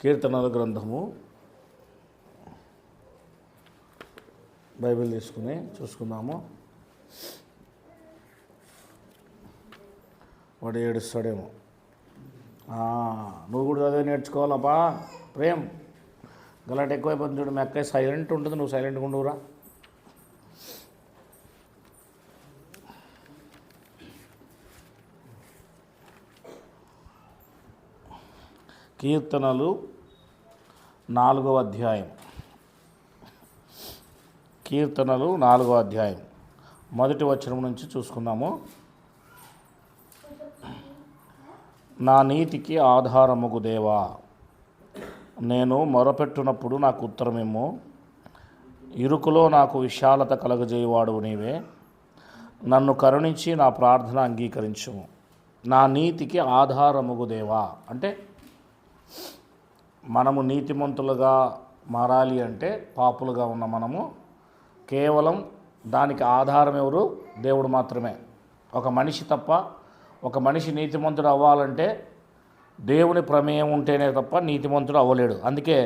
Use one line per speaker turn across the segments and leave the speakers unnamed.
కీర్తనల గ్రంథము బైబిల్ తీసుకుని చూసుకుందాము. వాడు ఏడుస్తాడేమో. నువ్వు కూడా చదివి నేర్చుకోవాలబ్బా ప్రేమ్. గలాట ఎక్కువైపోతుంది చూడు. మీ అక్కయ్య సైలెంట్ ఉంటుంది, నువ్వు సైలెంట్గా ఉండవురా. కీర్తనలు 4వ అధ్యాయం. కీర్తనలు 4వ అధ్యాయం మొదటి వచనం నుంచి చూసుకుందాము. నా నీతికి ఆధారముగు దేవా, నేను మొరపెట్టునప్పుడు నాకు ఉత్తరమేమో. ఇరుకులో నాకు విశాలత కలగజేయవాడువు నీవే. నన్ను కరుణించి నా ప్రార్థన అంగీకరించుము. నా నీతికి ఆధారముగు దేవా అంటే మనము నీతిమంతులుగా మారాలి అంటే పాపులుగా ఉన్న మనము కేవలం దానికి ఆధారం ఎవరు? దేవుడు మాత్రమే. ఒక మనిషి తప్ప, ఒక మనిషి నీతిమంతుడు అవ్వాలంటే దేవుని ప్రమేయం ఉంటేనే తప్ప నీతిమంతుడు అవ్వలేడు. అందుకే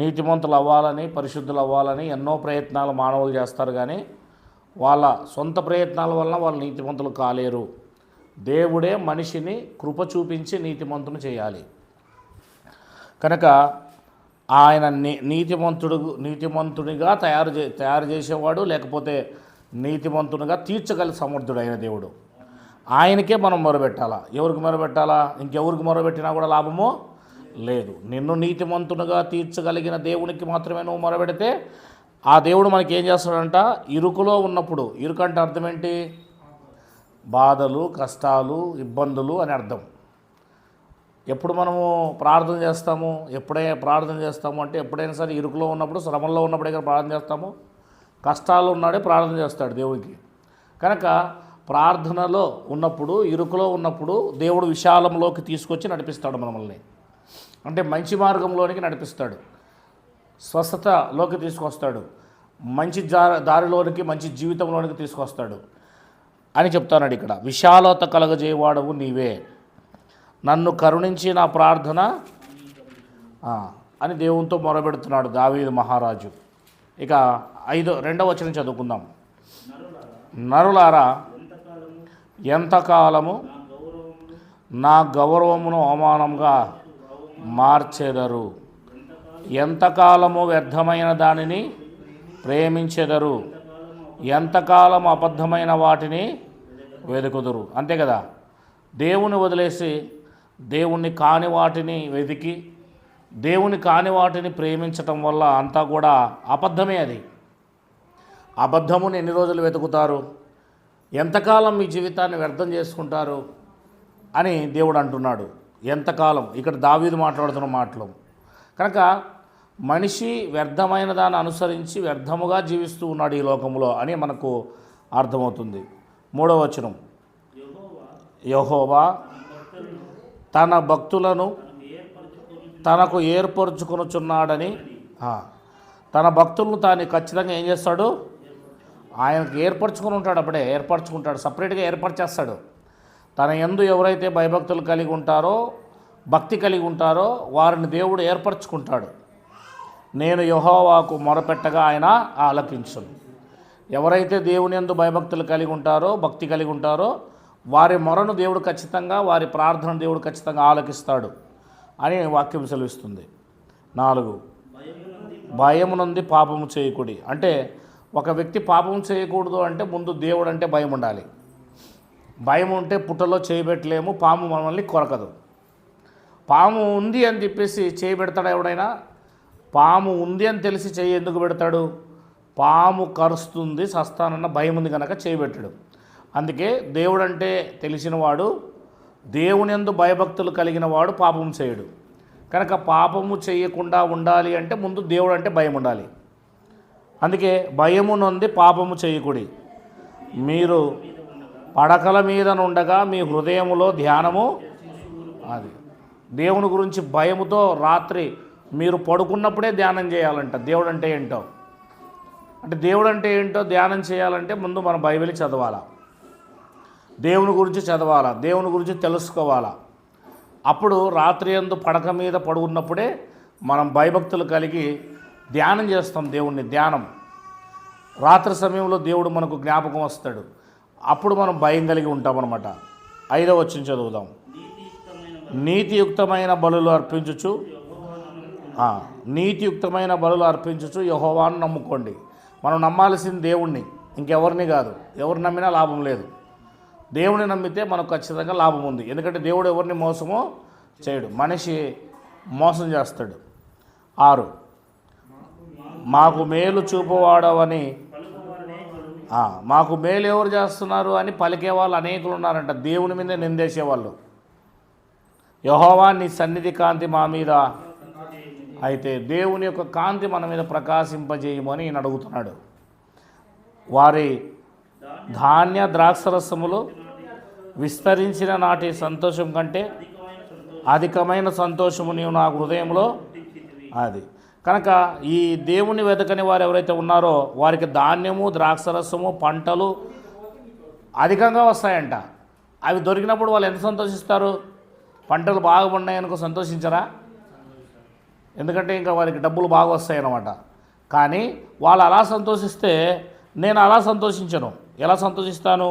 నీతిమంతులు అవ్వాలని, పరిశుద్ధులు అవ్వాలని ఎన్నో ప్రయత్నాలు మానవులు చేస్తారు, కానీ వాళ్ళ సొంత ప్రయత్నాల వలన వాళ్ళు నీతిమంతులు కాలేరు. దేవుడే మనిషిని కృప చూపించి నీతిమంతుని చేయాలి. కనుక ఆయన నీతిమంతునిగా తయారు చేసేవాడు, లేకపోతే నీతిమంతునిగా తీర్చగల సమర్థుడు అయిన దేవుడు. ఆయనకే మనం మొరబెట్టాలా. ఎవరికి మొరబెట్టాలా? ఇంకెవరికి మొరబెట్టినా కూడా లాభమో లేదు. నిన్ను నీతిమంతునిగా తీర్చగలిగిన దేవునికి మాత్రమే నువ్వు మొరబెడితే ఆ దేవుడు మనకి ఏం చేస్తాడంట? ఇరుకులో ఉన్నప్పుడు, ఇరుకు అంటే అర్థం ఏంటి? బాధలు, కష్టాలు, ఇబ్బందులు అని అర్థం. ఎప్పుడు మనము ప్రార్థన చేస్తాము? ప్రార్థన చేస్తాము అంటే ఎప్పుడైనా సరే ఇరుకులో ఉన్నప్పుడు, శ్రమంలో ఉన్నప్పుడే కదా ప్రార్థన చేస్తాము. కష్టాలు ఉన్నాడే ప్రార్థన చేస్తాడు దేవుడికి. కనుక ప్రార్థనలో ఉన్నప్పుడు, ఇరుకులో ఉన్నప్పుడు దేవుడు విశాలంలోకి తీసుకొచ్చి నడిపిస్తాడు మనల్ని. అంటే మంచి మార్గంలోనికి నడిపిస్తాడు, స్వస్థతలోకి తీసుకొస్తాడు, మంచి దారిలోనికి, మంచి జీవితంలోనికి తీసుకొస్తాడు అని చెప్తాడు ఇక్కడ. విశాలత కలగజేయవాడవు నీవే, నన్ను కరుణించి నా ప్రార్థన అని దేవునితో మొరబెడుతున్నాడు దావీదు మహారాజు. ఇక 2వ వచనం చదువుకుందాం. నరులారా, ఎంతకాలము నా గౌరవమును అవమానంగా మార్చెదరు? ఎంతకాలము వ్యర్థమైన దానిని ప్రేమించెదరు? ఎంతకాలము అబద్ధమైన వాటిని వెతుకుదురు? అంతే కదా. దేవుని వదిలేసి దేవుణ్ణి కాని వాటిని వెతికి, దేవుని కాని వాటిని ప్రేమించటం వల్ల అంతా కూడా అబద్ధమే. అది అబద్ధముని ఎన్ని రోజులు వెతుకుతారు? ఎంతకాలం మీ జీవితాన్ని వ్యర్థం చేసుకుంటారు అని దేవుడు అంటున్నాడు. ఎంతకాలం, ఇక్కడ దావీదు మాట్లాడుతున్న మాటలు. కనుక మనిషి వ్యర్థమైన దాన్ని అనుసరించి వ్యర్థముగా జీవిస్తూ ఉన్నాడు ఈ లోకంలో అని మనకు అర్థమవుతుంది. 3వ వచనం, యెహోవా తన భక్తులను తనకు ఏర్పరచుకొనుచున్నాడని, తన భక్తులను తాను ఖచ్చితంగా ఏం చేస్తాడు? ఆయనకు ఏర్పరచుకొని ఉంటాడు. అప్పుడే ఏర్పరచుకుంటాడు, సపరేట్గా ఏర్పరచేస్తాడు. తన యందు ఎవరైతే భయభక్తులు కలిగి ఉంటారో, భక్తి కలిగి ఉంటారో వారిని దేవుడు ఏర్పరచుకుంటాడు. నేను యెహోవాకు మొరపెట్టగా ఆయన ఆలకించును. ఎవరైతే దేవుని యందు భయభక్తులు కలిగి ఉంటారో, భక్తి కలిగి ఉంటారో వారి మొరను దేవుడు ఖచ్చితంగా, వారి ప్రార్థన దేవుడు ఖచ్చితంగా ఆలకిస్తాడు అని వాక్యం సెలవిస్తుంది. 4, భయము నుండి పాపము చేయకుడి. అంటే ఒక వ్యక్తి పాపం చేయకూడదు అంటే ముందు దేవుడు అంటే భయం ఉండాలి. భయం ఉంటే పుట్టలో చేయబెట్టలేము, పాము మనల్ని కొరకదు. పాము ఉంది అని చెప్పేసి చేయబెడతాడు ఎవడైనా? పాము ఉంది అని తెలిసి చేయి ఎందుకు పెడతాడు? పాము కరుస్తుంది, సస్తానన్న భయం ఉంది కనుక చేయబెట్టడు. అందుకే దేవుడు అంటే తెలిసినవాడు, దేవుని యందు భయభక్తులు కలిగిన వాడు పాపము చేయడు. కనుక పాపము చేయకుండా ఉండాలి అంటే ముందు దేవుడు అంటే భయం ఉండాలి. అందుకే భయము నొంది పాపము చేయకుడి. మీరు పడకల మీద నుండగా మీ హృదయములో ధ్యానము, అది దేవుని గురించి భయముతో రాత్రి మీరు పడుకున్నప్పుడే ధ్యానం చేయాలంట. దేవుడు అంటే ఏంటో, అంటే దేవుడు అంటే ఏంటో ధ్యానం చేయాలంటే ముందు మనం బైబిల్ చదవాలా, దేవుని గురించి చదవాలా, దేవుని గురించి తెలుసుకోవాలా. అప్పుడు రాత్రి యందు పడక మీద పడుకున్నప్పుడే మనం భయభక్తులు కలిగి ధ్యానం చేస్తాం. దేవుణ్ణి ధ్యానం రాత్రి సమయంలో దేవుడు మనకు జ్ఞాపకం వస్తాడు. అప్పుడు మనం భయం కలిగి ఉంటామన్నమాట. 5వ వచనం చదువుదాం. నీతియుక్తమైన బలులు అర్పించుచు నీతియుక్తమైన బలులు అర్పించుచు యెహోవాను నమ్ముకోండి. మనం నమ్మాల్సింది దేవుణ్ణి, ఇంకెవరిని కాదు. ఎవరు నమ్మినా లాభం లేదు. దేవుని నమ్మితే మనకు ఖచ్చితంగా లాభం ఉంది. ఎందుకంటే దేవుడు ఎవరిని మోసమో చేయడు, మనిషి మోసం చేస్తాడు. 6 మాకు మేలు చూపువాడవని మాకు మేలు ఎవరు చేస్తున్నారు అని పలికే వాళ్ళు అనేకులు ఉన్నారంట. దేవుని మీద నిందేసేవాళ్ళు. యెహోవా నీ సన్నిధి కాంతి మా మీద, అయితే దేవుని యొక్క కాంతి మన మీద ప్రకాశింపజేయమని ఈయన అడుగుతున్నాడు. వారి ధాన్య ద్రాక్షరసములు విస్తరించిన నాటి సంతోషం కంటే అధికమైన సంతోషము నీవు నా హృదయంలో అది. కనుక ఈ దేవుని వెతకని వారు ఎవరైతే ఉన్నారో వారికి ధాన్యము ద్రాక్షరసము పంటలు అధికంగా వస్తాయంట. అవి దొరికినప్పుడు వాళ్ళు ఎంత సంతోషిస్తారు? పంటలు బాగా ఉన్నాయనుకో సంతోషించరా? ఎందుకంటే ఇంకా వారికి డబ్బులు బాగా వస్తాయన్నమాట. కానీ వాళ్ళు అలా సంతోషిస్తే నేను అలా సంతోషించను. ఎలా సంతోషిస్తాను?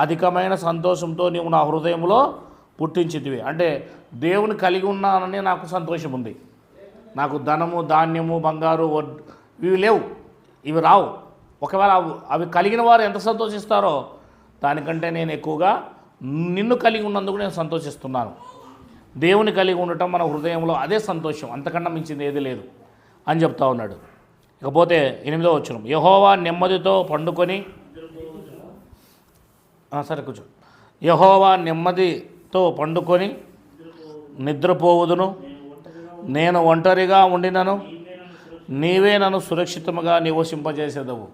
అధికమైన సంతోషంతో నీవు నా హృదయంలో పుట్టించితివి. అంటే దేవుని కలిగి ఉన్నానని నాకు సంతోషం ఉంది. నాకు ధనము ధాన్యము బంగారు ఇవి లేవు, ఇవి రావు. ఒకవేళ అవి కలిగిన వారు ఎంత సంతోషిస్తారో దానికంటే నేను ఎక్కువగా నిన్ను కలిగి ఉన్నందుకు నేను సంతోషిస్తున్నాను. దేవుని కలిగి ఉండటం మన హృదయంలో అదే సంతోషం, అంతకన్నా మించింది ఏది లేదు అని చెప్తా ఉన్నాడు. ఇకపోతే 8వ వచనం. యెహోవా నెమ్మదితో పండుకొని సరే కూర్చో. యెహోవా నెమ్మదితో పండుకొని నిద్రపోవుదును. నేను ఒంటరిగా ఉండినను నీవే నన్ను సురక్షితముగా నివసింపజేసేదవు.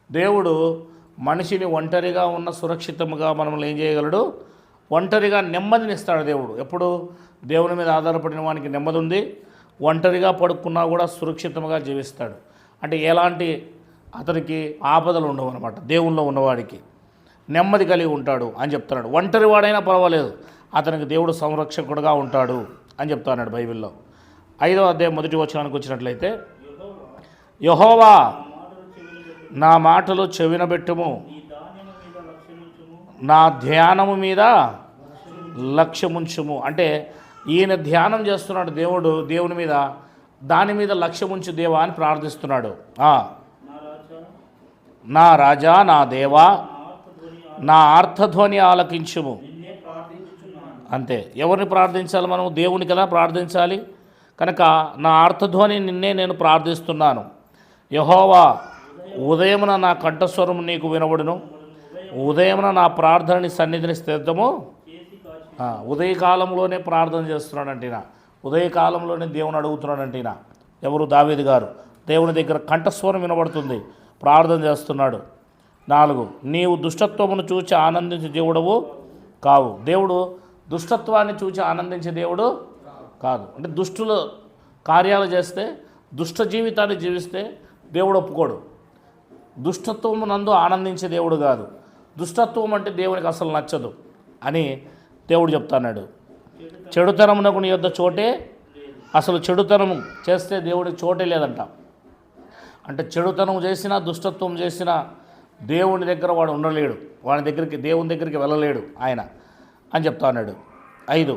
దేవుడు మనిషిని ఒంటరిగా ఉన్న సురక్షితముగా మనల్ని ఏం చేయగలడు? ఒంటరిగా నెమ్మదినిస్తాడు దేవుడు. ఎప్పుడు దేవుని మీద ఆధారపడిన వానికి నెమ్మది ఉంది. ఒంటరిగా పడుకున్నా కూడా సురక్షితంగా జీవిస్తాడు. అంటే ఎలాంటి అతనికి ఆపదలు ఉండవు అనమాట. దేవునిలో ఉన్నవాడికి నెమ్మది కలిగి ఉంటాడు అని చెప్తున్నాడు. ఒంటరి వాడైనా పర్వాలేదు, అతనికి దేవుడు సంరక్షకుడుగా ఉంటాడు అని చెప్తున్నాడు బైబిల్లో. 5వ అధ్యాయం 1వ వచనానికి వచ్చినట్లయితే, యెహోవా నా మాటలు చెవినబెట్టుము, నా ధ్యానము మీద లక్ష్యముంచుము. అంటే ఈయన ధ్యానం చేస్తున్నాడు దేవుని మీద, దాని మీద లక్ష్యముంచు దేవా అని ప్రార్థిస్తున్నాడు. నా రాజా నా దేవా నా ఆర్తధ్వని ఆలకించుము. అంతే. ఎవరిని ప్రార్థించాలి మనం? దేవుని కదా ప్రార్థించాలి. కనుక నా ఆర్తధ్వని నిన్నే నేను ప్రార్థిస్తున్నాను. యెహోవా ఉదయమున నా కంఠస్వరం నీకు వినబడును. ఉదయమున నా ప్రార్థనని సన్నిధిని స్థితము. ఉదయకాలంలోనే ప్రార్థన చేస్తున్నాడంటే, ఉదయకాలంలోనే దేవుని అడుగుతున్నాడంటే ఎవరు? దావీదు గారు. దేవుని దగ్గర కంఠస్వరం వినబడుతుంది, ప్రార్థన చేస్తున్నాడు. 4 నీవు దుష్టత్వమును చూచి ఆనందించే దేవుడవు కావు. దేవుడు దుష్టత్వాన్ని చూచి ఆనందించే దేవుడు కాదు. అంటే దుష్టులు కార్యాలు చేస్తే, దుష్ట జీవితాన్ని జీవిస్తే దేవుడు ఒప్పుకోడు. దుష్టత్వము నందు ఆనందించే దేవుడు కాదు. దుష్టత్వం అంటే దేవునికి అసలు నచ్చదు అని దేవుడు చెప్తున్నాడు. చెడుతనమునకు నీ యొద్ద చోటే, అసలు చెడుతనం చేస్తే దేవుడికి చోటే లేదంట. అంటే చెడుతనం చేసినా దుష్టత్వం చేసినా దేవుని దగ్గర వాడు ఉండలేడు, వాడి దగ్గరికి దేవుని దగ్గరికి వెళ్ళలేడు ఆయన అని చెప్తా ఉన్నాడు. 5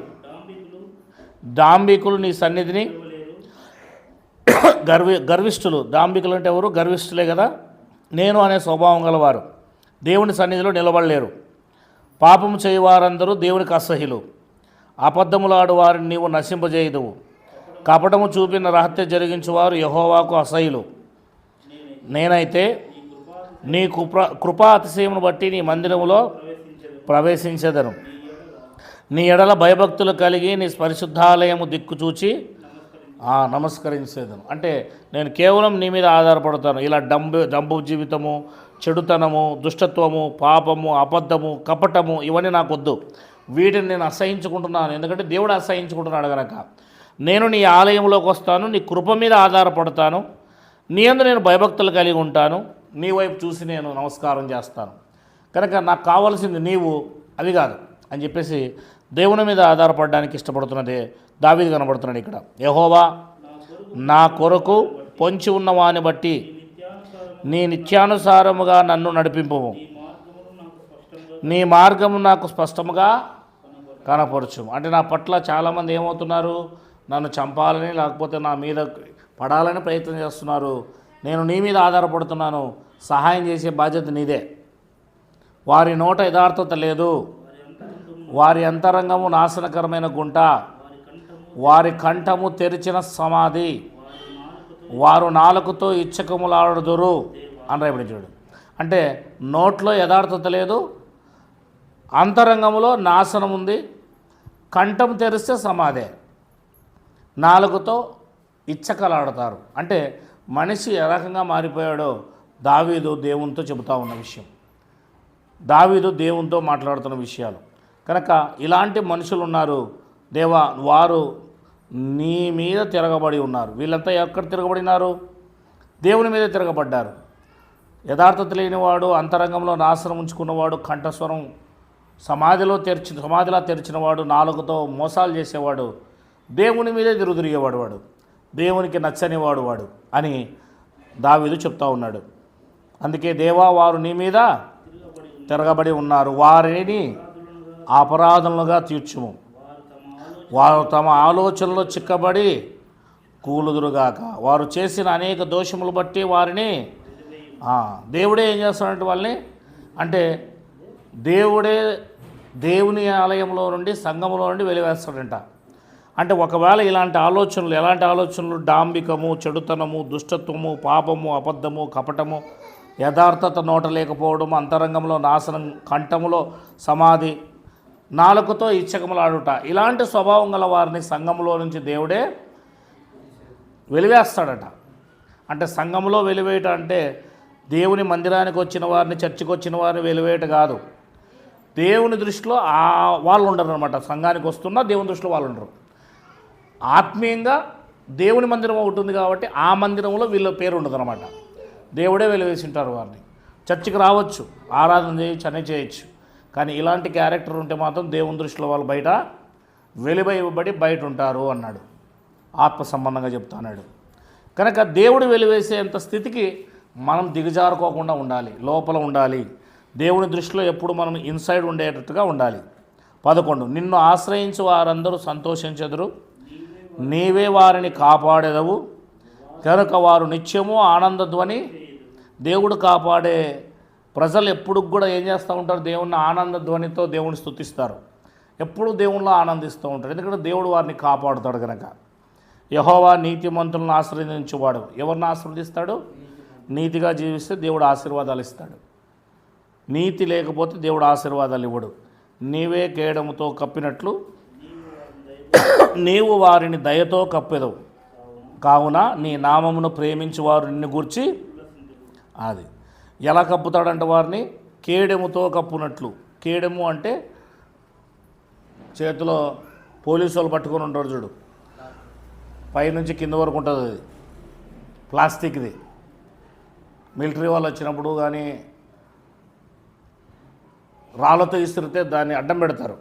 దాంబికులు నీ సన్నిధిని గర్విష్ఠులు. దాంబికులు అంటే ఎవరు? గర్విష్ఠులే కదా. నేను అనే స్వభావం గలవారు దేవుని సన్నిధిలో నిలబడలేరు. పాపము చేయవారందరూ దేవునికి అసహ్యులు. అబద్ధములాడు వారిని నీవు నశింపజేయదువు. కపటము చూపిన రహత్య జరిగించువారు యెహోవాకు అసహ్యులు. నేనైతే నీ కృపా అతిశయమును బట్టి నీ మందిరములో ప్రవేశించెదను. నీ ఎడల భయభక్తులు కలిగి నీ పరిశుద్ధాలయము దిక్కు చూచి నమస్కరించేదను. అంటే నేను కేవలం నీ మీద ఆధారపడతాను. ఇలా డంబు జీవితము, చెడుతనము, దుష్టత్వము, పాపము, అబద్ధము, కపటము ఇవన్నీ నాకు వద్దు. వీటిని నేను అసహించుకుంటున్నాను. ఎందుకంటే దేవుడు అసహించుకుంటున్నాడు కనుక. నేను నీ ఆలయంలోకి వస్తాను, నీ కృప మీద ఆధారపడతాను, నీ యందు నేను భయభక్తులు కలిగి ఉంటాను, నీ వైపు చూసి నేను నమస్కారం చేస్తాను. కనుక నాకు కావాల్సింది నీవు, అది కాదు అని చెప్పేసి దేవుని మీద ఆధారపడడానికి ఇష్టపడుతున్నదే దావీదు కనబడుతున్నాడు ఇక్కడ. యెహోవా నా కొరకు పొంచి ఉన్న వాని బట్టి నీ నిత్యానుసారముగా నన్ను నడిపింపుము, నీ మార్గము నాకు స్పష్టముగా కనపరచు. అంటే నా పట్ల చాలామంది ఏమవుతున్నారు, నన్ను చంపాలని లేకపోతే నా మీద పడాలని ప్రయత్నం చేస్తున్నారు. నేను నీ మీద ఆధారపడుతున్నాను, సహాయం చేసే బాధ్యత నీదే. వారి నోట యథార్థత లేదు, వారి అంతరంగము నాశనకరమైన గుంట, వారి కంఠము తెరిచిన సమాధి, వారు నాలుకతో ఇచ్చకములాడుదురు అని రాయబడి చూడు. అంటే నోట్లో యథార్థత లేదు, అంతరంగంలో నాశనం ఉంది, కంఠం తెరిస్తే సమాధే, నాలుగుతో ఇచ్చకలాడతారు. అంటే మనిషి ఏ రకంగా మారిపోయాడో దావీదు దేవునితో చెబుతా ఉన్న విషయం, దావీదు దేవునితో మాట్లాడుతున్న విషయాలు. కనుక ఇలాంటి మనుషులు ఉన్నారు దేవా, వారు నీ మీద తిరగబడి ఉన్నారు. వీళ్ళంతా ఎక్కడ తిరగబడినారు? దేవుని మీద తిరగబడ్డారు. యథార్థత లేనివాడు, అంతరంగంలో నాశనం ఉంచుకున్నవాడు, కంఠస్వరం సమాధిలా తెరిచినవాడు, నాలుగుతో మోసాలు చేసేవాడు, దేవుని మీదే తిరిగేవాడు, వాడు దేవునికి నచ్చనివాడు వాడు అని దావీదు చెప్తా ఉన్నాడు. అందుకే దేవా, వారు నీ మీద తిరగబడి ఉన్నారు, వారిని అపరాధములుగా తీర్చుము, వారు తమ ఆలోచనలో చిక్కబడి కూలుదురుగాక. వారు చేసిన అనేక దోషములు బట్టి వారిని దేవుడే ఏం చేస్తాడంటే వాళ్ళని, అంటే దేవుడే దేవుని ఆలయంలో నుండి, సంఘములో నుండి వెలివేస్తాడంట. అంటే ఒకవేళ ఇలాంటి ఆలోచనలు, ఎలాంటి ఆలోచనలు, డాంబికము, చెడుతనము, దుష్టత్వము, పాపము, అబద్ధము, కపటము, యథార్థత నోట లేకపోవడం, అంతరంగంలో నాశనం, కంఠములో సమాధి, నాలుకతో ఇచ్చకములాడుట, ఇలాంటి స్వభావం గల వారిని సంఘంలో నుంచి దేవుడే వెలివేస్తాడట. అంటే సంఘంలో వెలివేయట అంటే దేవుని మందిరానికి వచ్చిన వారిని, చర్చికి వచ్చిన వారిని వెలివేయట కాదు. దేవుని దృష్టిలో వాళ్ళు ఉండరు అనమాట. సంఘానికి వస్తున్నా దేవుని దృష్టిలో వాళ్ళు ఉండరు. ఆత్మీయంగా దేవుని మందిరం ఒకటి ఉంది కాబట్టి ఆ మందిరంలో వీళ్ళ పేరు ఉండదు అనమాట. దేవుడే వెలివేసి ఉంటారు వారిని. చర్చికి రావచ్చు, ఆరాధన చేయొచ్చు, అనే చేయొచ్చు, కానీ ఇలాంటి క్యారెక్టర్ ఉంటే మాత్రం దేవుని దృష్టిలో వాళ్ళు బయట వెలివేయబడి బయట ఉంటారు అన్నాడు. ఆత్మ సంబంధంగా చెప్తాన్నాడు. కనుక దేవుడు వెలివేసేంత స్థితికి మనం దిగజారుకోకుండా ఉండాలి, లోపల ఉండాలి. దేవుని దృష్టిలో ఎప్పుడు మనం ఇన్సైడ్ ఉండేటట్టుగా ఉండాలి. 11 నిన్ను ఆశ్రయించి వారందరూ సంతోషించెదరు, నీవే వారిని కాపాడెదవు కనుక వారు నిత్యము ఆనందధ్వని. దేవుడు కాపాడే ప్రజలు ఎప్పుడు కూడా ఏం చేస్తూ ఉంటారు? దేవుణ్ణి ఆనందధ్వనితో దేవుని స్తుతిస్తారు, ఎప్పుడు దేవుణ్ణిలో ఆనందిస్తూ ఉంటారు. ఎందుకంటే దేవుడు వారిని కాపాడుతాడు కనుక. యెహోవా నీతిమంతులను ఆశీర్వదించువాడు. ఎవరిని ఆశీర్వదిస్తాడు? నీతిగా జీవిస్తే దేవుడు ఆశీర్వాదాలు ఇస్తాడు. నీతి లేకపోతే దేవుడు ఆశీర్వాదాలు ఇవ్వడు. నీవే కేడముతో కప్పినట్లు నీవు వారిని దయతో కప్పెదవు, కావున నీ నామమును ప్రేమించి వారు నిన్ను గూర్చి. అది ఎలా కప్పుతాడంటే వారిని కేడెముతో కప్పునట్లు. కేడెము అంటే చేతిలో పోలీసు వాళ్ళు పట్టుకొని ఉంటారు చూడు, పైనుంచి కింద వరకు ఉంటుంది, అది ప్లాస్టిక్ది. మిలిటరీ వాళ్ళు వచ్చినప్పుడు కానీ రాళ్ళతో ఇసిరితే దాన్ని అడ్డం పెడతారు.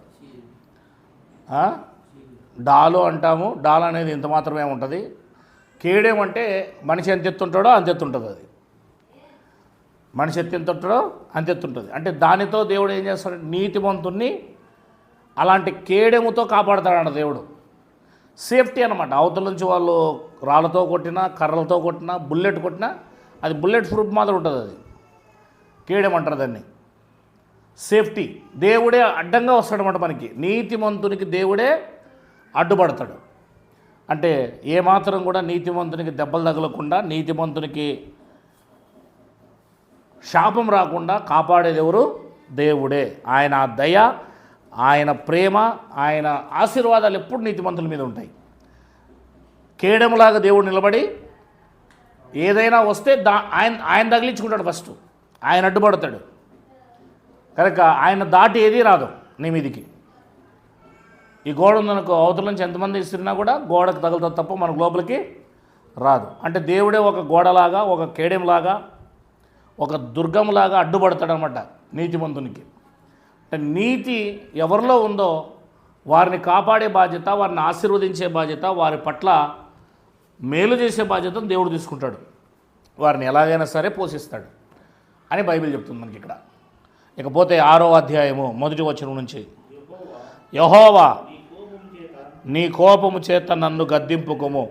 డాలు అంటాము. డాల్ అనేది ఇంత మాత్రమే ఉంటుంది. కేడేమంటే మనిషి ఎంత ఎత్తుంటాడో అంత ఎత్తుంటుంది. అది మనిషి ఎంత ఉంటాడో అంత ఎత్తుంటుంది. అంటే దానితో దేవుడు ఏం చేస్తాడు? నీతిమంతుణ్ణి అలాంటి కేడెముతో కాపాడుతాడన్న దేవుడు. సేఫ్టీ అనమాట. అవతల నుంచి వాళ్ళు రాళ్ళతో కొట్టినా, కర్రలతో కొట్టినా, బుల్లెట్ కొట్టినా అది బుల్లెట్ ప్రూఫ్ మాత్రం ఉంటుంది. అది కేడెమంటారు దాన్ని. సేఫ్టీ. దేవుడే అడ్డంగా వస్తాడనమాట మనకి. నీతిమంతునికి దేవుడే అడ్డుపడతాడు. అంటే ఏమాత్రం కూడా నీతిమంతునికి దెబ్బలు తగలకుండా, నీతిమంతునికి శాపం రాకుండా కాపాడేది ఎవరు? దేవుడే. ఆయన దయ, ఆయన ప్రేమ, ఆయన ఆశీర్వాదాలు ఎప్పుడు నీతిమంతుల మీద ఉంటాయి. కేడములాగా దేవుడు నిలబడి ఏదైనా వస్తే ఆయన తగిలించుకుంటాడు. ఫస్ట్ ఆయన అడ్డుపడతాడు కనుక ఆయన దాటి ఏదీ రాదు నీ మీదికి. ఈ గోడ ఉందనుకో, అవతల నుంచి ఎంతమంది ఇస్తున్నా కూడా గోడకు తగులుతుంది తప్ప మనకు లోపలికి రాదు. అంటే దేవుడే ఒక గోడలాగా, ఒక కేడెంలాగా, ఒక దుర్గంలాగా అడ్డుపడతాడనమాట నీతిమంతునికి. అంటే నీతి ఎవరిలో ఉందో వారిని కాపాడే బాధ్యత, వారిని ఆశీర్వదించే బాధ్యత, వారి పట్ల మేలు చేసే బాధ్యతను దేవుడు తీసుకుంటాడు. వారిని ఎలాగైనా సరే పోషిస్తాడు అని బైబిల్ చెప్తుంది మనకి ఇక్కడ. ఇకపోతే 6వ అధ్యాయము 1వ వచనం నుంచి, యెహోవా నీ కోపము చేత నన్ను గద్దింపుకుము.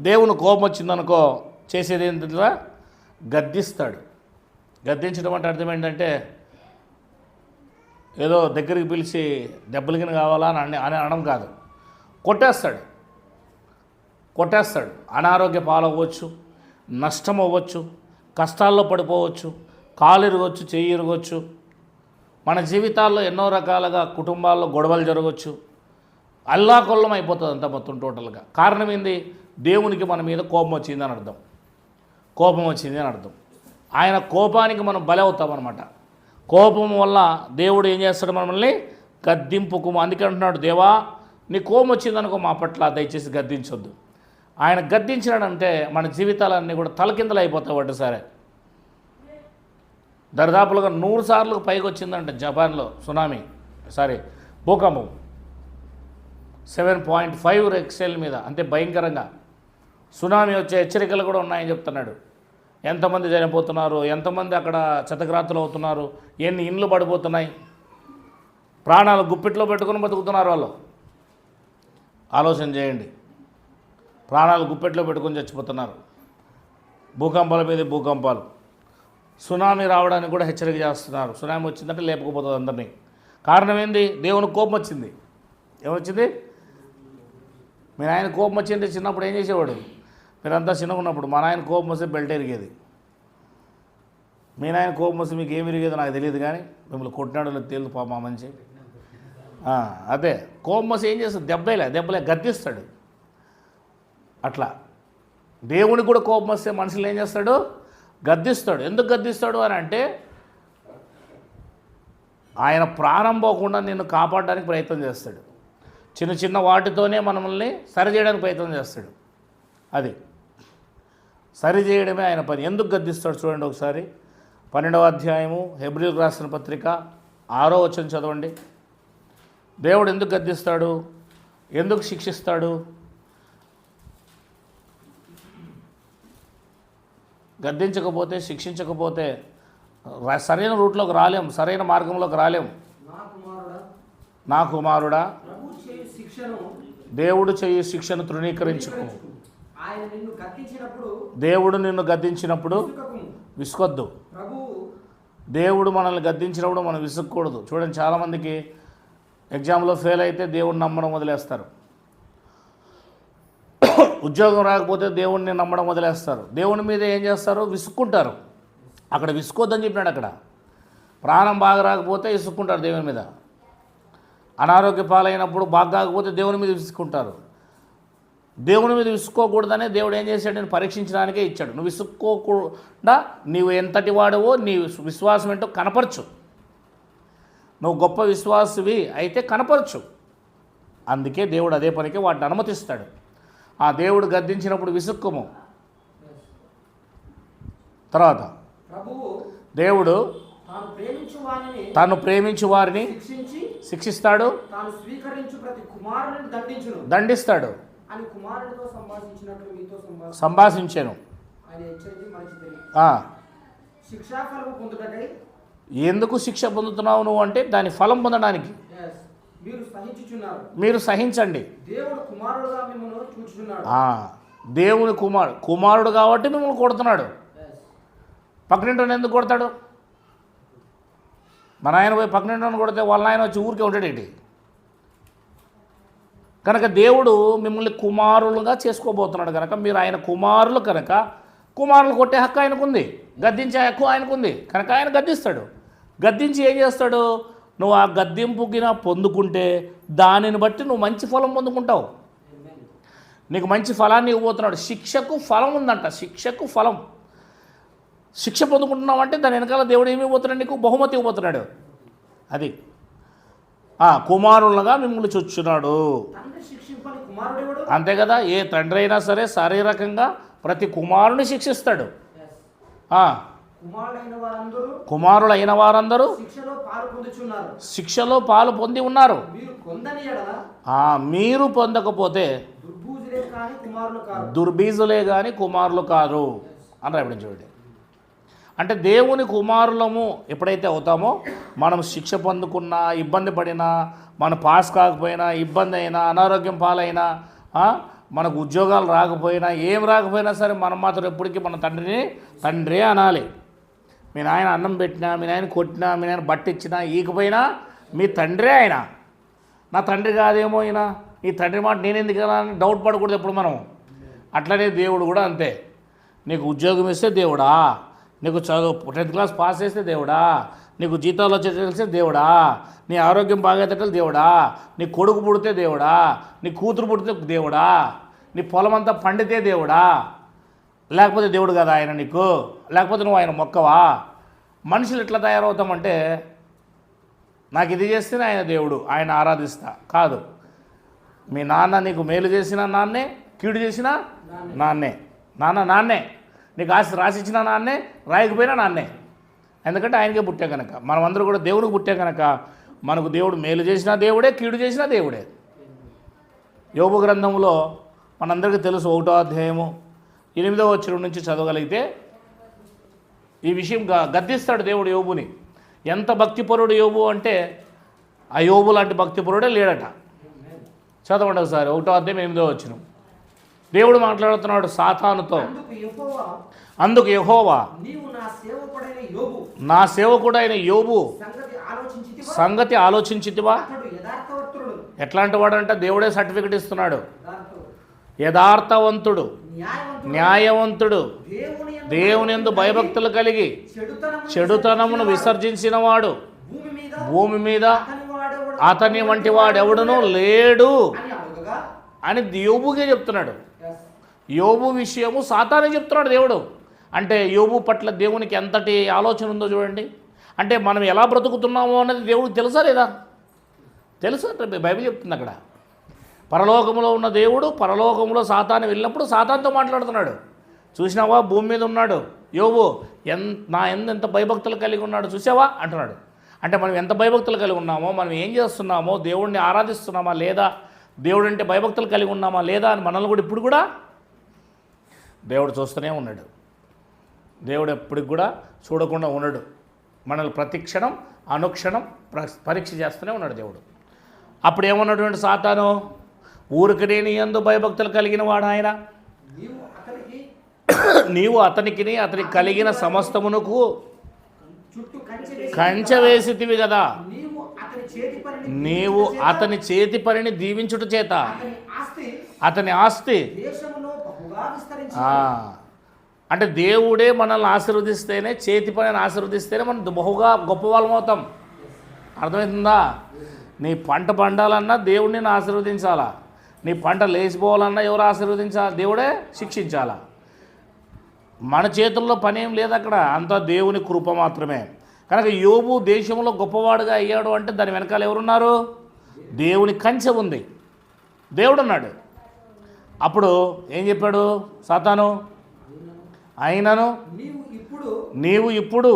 దేవుని కోపం వచ్చిందనుకో చేసేది ఏంటంటే గద్దిస్తాడు. గద్దించడం అంటే అర్థం ఏంటంటే ఏదో దగ్గరికి పిలిచి దెబ్బలకిన కావాలా అని అనడం కాదు. కొట్టేస్తాడు. అనారోగ్య పాలవ్వచ్చు, నష్టం అవ్వచ్చు, కష్టాల్లో పడిపోవచ్చు, కాలు ఇరగొచ్చు, చెయ్యి ఇరగొచ్చు, మన జీవితాల్లో ఎన్నో రకాలుగా కుటుంబాల్లో గొడవలు జరగవచ్చు. అల్లాకొల్లం అయిపోతుంది అంతా మొత్తం టోటల్గా. కారణం ఏంది? దేవునికి మన మీద కోపం వచ్చింది అని అర్థం. ఆయన కోపానికి మనం బలవుతామన్నమాట. కోపం వల్ల దేవుడు ఏం చేస్తాడు? మనల్ని గద్దింపుకు. అందుకే అంటున్నాడు, దేవా నీ కోపం వచ్చిందనుకో మా పట్ల దయచేసి గద్దించొద్దు. ఆయన గద్దించాడంటే మన జీవితాలన్నీ కూడా తలకిందలు అయిపోతాయి ఒకటిసారి. దరిదాపులుగా 100 సార్లు పైకి వచ్చిందంటే జపాన్లో భూకంపం 7.5 రెక్టెల్ మీద, అంతే భయంకరంగా సునామీ వచ్చే హెచ్చరికలు కూడా ఉన్నాయని చెప్తున్నాడు. ఎంతమంది చనిపోతున్నారు, ఎంతమంది అక్కడ చెతగ్రాతులు అవుతున్నారు, ఎన్ని ఇండ్లు పడిపోతున్నాయి, ప్రాణాలు గుప్పిట్లో పెట్టుకుని బతుకుతున్నారు వాళ్ళు. ఆలోచన చేయండి. ప్రాణాలు గుప్పెట్లో పెట్టుకొని చచ్చిపోతున్నారు. భూకంపాల మీద భూకంపాలు, సునామీ రావడానికి కూడా హెచ్చరిక చేస్తున్నారు. సునామీ వచ్చిందంటే లేపకపోతుంది అందరినీ. కారణం ఏంది? దేవుని కోపం వచ్చింది. ఏమొచ్చింది? మీ నాయన కోపం వచ్చింది. చిన్నప్పుడు ఏం చేసేవాడు? మీరంతా చిన్నగా ఉన్నప్పుడు మా నాయన కోపం వస్తే బెల్ట్ ఎరిగేది. మీ నాయన కోపం వస్తే మీకు ఏమి ఇరిగేదో నాకు తెలియదు, కానీ మిమ్మల్ని కొట్టినాడో తేలిదు పాప మా మంచి. అదే కోపం వస్తే ఏం చేస్తాడు? దెబ్బలే గద్దిస్తాడు. అట్లా దేవునికి కూడా కోపం వస్తే మనుషులు ఏం చేస్తాడు? గద్దిస్తాడు. ఎందుకు గద్దిస్తాడు అని అంటే ఆయన ప్రాణం పోకుండా నిన్ను కాపాడడానికి ప్రయత్నం చేస్తాడు. చిన్న చిన్న వాటితోనే మనల్ని సరిచేయడానికి ప్రయత్నం చేస్తాడు. అది సరిచేయడమే ఆయన పని. ఎందుకు గద్దిస్తాడు చూడండి ఒకసారి. 12వ అధ్యాయము హెబ్రీయులకు రాసిన పత్రిక 6వ వచనం చదవండి. దేవుడు ఎందుకు గద్దిస్తాడు? ఎందుకు శిక్షిస్తాడు? గద్దించకపోతే, శిక్షించకపోతే సరైన రూట్లోకి రాలేం, సరైన మార్గంలోకి రాలేం. నా కుమారుడా దేవుడు చేయు శిక్షను తృణీకరించుకో. దేవుడు నిన్ను గద్దించినప్పుడు విసుకొద్దు. దేవుడు మనల్ని గద్దించినప్పుడు మనం విసుక్కూడదు. చూడండి, చాలామందికి ఎగ్జామ్లో ఫెయిల్ అయితే దేవుడిని నమ్మడం వదిలేస్తారు. ఉద్యోగం రాకపోతే దేవుణ్ణి నమ్మడం వదిలేస్తారు. దేవుని మీద ఏం చేస్తారు? విసుక్కుంటారు. అక్కడ విసుక్కోద్దని చెప్పినాడు. అక్కడ ప్రాణం బాగా రాకపోతే విసుక్కుంటారు దేవుని మీద. అనారోగ్య పాలైనప్పుడు బాగా కాకపోతే దేవుని మీద విసుక్కుంటారు. దేవుని మీద విసుక్కోకూడదనే దేవుడు ఏం చేశాడు? నేను పరీక్షించడానికే ఇచ్చాడు. నువ్వు విసుక్కోకుండా నీవు ఎంతటి వాడవో నీ విశ్వాసం ఏంటో కనపరచు. నువ్వు గొప్ప విశ్వాసవి అయితే కనపరచు. అందుకే దేవుడు అదే పనికి వాటిని అనుమతిస్తాడు. ఆ దేవుడు గద్దించినప్పుడు విసుక్కుము. తర్వాత దేవుడు తాను ప్రేమించు వారిని శిక్షిస్తాడు, దండిస్తాడు. సంభాషించాను. ఎందుకు శిక్ష పొందుతున్నావు నువ్వు అంటే దాని ఫలం పొందడానికి. మీరు సహించండి. దేవుని కుమారుడు కాబట్టి మిమ్మల్ని కొడుతున్నాడు. పక్కనింటి ఎందుకు కొడతాడు? మన ఆయన పోయి పక్కనింటి కొడితే వాళ్ళ ఆయన వచ్చి ఊరికే ఉంటాడేంటి? కనుక దేవుడు మిమ్మల్ని కుమారులుగా చేసుకోబోతున్నాడు. కనుక మీరు ఆయన కుమారులు. కనుక కుమారులు కొట్టే హక్కు ఆయనకుంది, గద్దించే హక్కు ఆయనకుంది. కనుక ఆయన గద్దిస్తాడు. గద్దించి ఏం చేస్తాడు? నువ్వు ఆ గద్దింపుకిన పొందుకుంటే దానిని బట్టి నువ్వు మంచి ఫలం పొందుకుంటావు. నీకు మంచి ఫలాన్ని ఇవ్వబోతున్నాడు. శిక్షకు ఫలం ఉందంట. శిక్షకు ఫలం. శిక్ష పొందుకుంటున్నావు అంటే దాని వెనకాల దేవుడు ఏమి ఇవ్వబోతున్నాడు? నీకు బహుమతి ఇవ్వబోతున్నాడు. అది కుమారులుగా మిమ్మల్ని చొచ్చున్నాడు. అంతే కదా. ఏ తండ్రి అయినా సరే శారీరకంగా ప్రతి కుమారుని శిక్షిస్తాడు. కుమారులైన వారందరూ శిక్షలో పాలు పొంది ఉన్నారు. మీరు పొందకపోతే దుర్బీజులే కానీ కుమారులు కారు అని రాయబడింది చూడండి. అంటే దేవుని కుమారులము ఎప్పుడైతే అవుతామో మనం శిక్ష పొందుకున్నా, ఇబ్బంది పడినా, మనం పాస్ కాకపోయినా, ఇబ్బంది అయినా, అనారోగ్యం పాలైనా, మనకు ఉద్యోగాలు రాకపోయినా, ఏం రాకపోయినా సరే మనం మాత్రం ఎప్పటికీ మన తండ్రిని తండ్రే అనాలి. మీ నాయన అన్నం పెట్టినా, మీ నాయన కొట్టినా, మీ నాయన బట్ట ఇచ్చినా, ఈకపోయినా మీ తండ్రే ఆయన. నా తండ్రి కాదేమో ఈయన, ఈ తండ్రి మాట నేను ఎందుకు కదా అని డౌట్ పడకూడదు ఎప్పుడు మనం. అట్లనే దేవుడు కూడా అంతే. నీకు ఉద్యోగం ఇస్తే దేవుడా, నీకు చదువు 10th క్లాస్ పాస్ చేస్తే దేవుడా, నీకు జీతాలు వచ్చేస్తే దేవుడా, నీ ఆరోగ్యం బాగేటట్లు దేవుడా, నీ కొడుకు పుడితే దేవుడా, నీ కూతురు పుడితే దేవుడా, నీ పొలం అంతా పండితే దేవుడా, లేకపోతే దేవుడు కదా ఆయన నీకు, లేకపోతే నువ్వు ఆయన మొక్కవా? మనుషులు ఎట్లా తయారవుతామంటే నాకు ఇది చేస్తేనే ఆయన దేవుడు, ఆయన ఆరాధిస్తా. కాదు, మీ నాన్న నీకు మేలు చేసిన నాన్నే, కీడు చేసిన నాన్నే. నాన్నే నీకు ఆస్తి రాసిచ్చిన నాన్నే, రాయకపోయినా నాన్నే. ఎందుకంటే ఆయనకే పుట్టే కనుక, మనమందరూ కూడా దేవుడికి పుట్టే కనుక మనకు దేవుడు మేలు చేసిన దేవుడే, కీడు చేసిన దేవుడే. యోబు గ్రంథంలో మనందరికీ తెలుసు, 1వ అధ్యాయము 8వ వచనం నుంచి చదవగలిగితే ఈ విషయం గద్దిస్తాడు దేవుడు యోబుని. ఎంత భక్తిపరుడు యోబు అంటే ఆ యోబు లాంటి భక్తిపరుడే లేడట. చదవండి ఒకసారి 1వ అధ్యాయం 8వ వచనం. దేవుడు మాట్లాడుతున్నాడు సాతానుతో. అందుకు యెహోవా, నా సేవకుడైన యోబు సంగతి ఆలోచించితివా? ఎట్లాంటి వాడంటే దేవుడే సర్టిఫికెట్ ఇస్తున్నాడు. యథార్థవంతుడు, న్యాయవంతుడు, దేవుని యందు భయభక్తులు కలిగి చెడుతనమును విసర్జించిన వాడు భూమి మీద అతని వంటి వాడెవడునూ లేడు అని యోబుకే చెప్తున్నాడు. యోబు విషయము సాతానే చెప్తున్నాడు దేవుడు. అంటే యోబు పట్ల దేవునికి ఎంతటి ఆలోచన ఉందో చూడండి. అంటే మనం ఎలా బ్రతుకుతున్నామో అనేది దేవుడికి తెలుసా లేదా? తెలుసు అంటే బైబిల్ చెప్తుంది అక్కడ. పరలోకంలో ఉన్న దేవుడు పరలోకంలో సాతాను వెళ్ళినప్పుడు సాతానుతో మాట్లాడుతున్నాడు. చూసినావా, భూమి మీద ఉన్నాడు యోబు, నా ఎంత భయభక్తులు కలిగి ఉన్నాడు చూసావా అంటున్నాడు. అంటే మనం ఎంత భయభక్తులు కలిగి ఉన్నామో, మనం ఏం చేస్తున్నామో, దేవుడిని ఆరాధిస్తున్నామా లేదా, దేవుడు అంటే భయభక్తులు కలిగి ఉన్నామా లేదా అని మనల్ని కూడా ఇప్పుడు కూడా దేవుడు చూస్తూనే ఉన్నాడు. దేవుడు ఎప్పటికి కూడా చూడకుండా ఉన్నాడు. మనల్ని ప్రతిక్షణం అనుక్షణం పరీక్ష చేస్తూనే ఉన్నాడు దేవుడు. అప్పుడు ఏమన్నటువంటి సాతాను, ఊరికి నీ యందు భయభక్తులు కలిగిన వాడు ఆయన, నీవు అతనికి అతనికి కలిగిన సమస్తమునకు కంచె వేసితివి కదా, నీవు అతని చేతి పనిని దీవించుట చేత అతని ఆస్తి. అంటే దేవుడే మనల్ని ఆశీర్వదిస్తేనే, చేతి పనిని ఆశీర్వదిస్తేనే మనం బహుగా గొప్పవాళ్ళం అవుతాం. అర్థమవుతుందా? నీ పంట పండాలన్నా దేవుడిని ఆశీర్వదించాలా, నీ పంట లేచిపోవాలన్నా ఎవరు ఆశీర్వదించాలి? దేవుడే శిక్షించాలా. మన చేతుల్లో పని ఏం లేదు అక్కడ, అంతా దేవుని కృప మాత్రమే. కనుక యోబు దేశంలో గొప్పవాడుగా అయ్యాడు అంటే దాని వెనకాల ఎవరున్నారు? దేవుని కంచె ఉంది, దేవుడు ఉన్నాడు. అప్పుడు ఏం చెప్పాడు సాతాను? అయినను నీవు ఇప్పుడు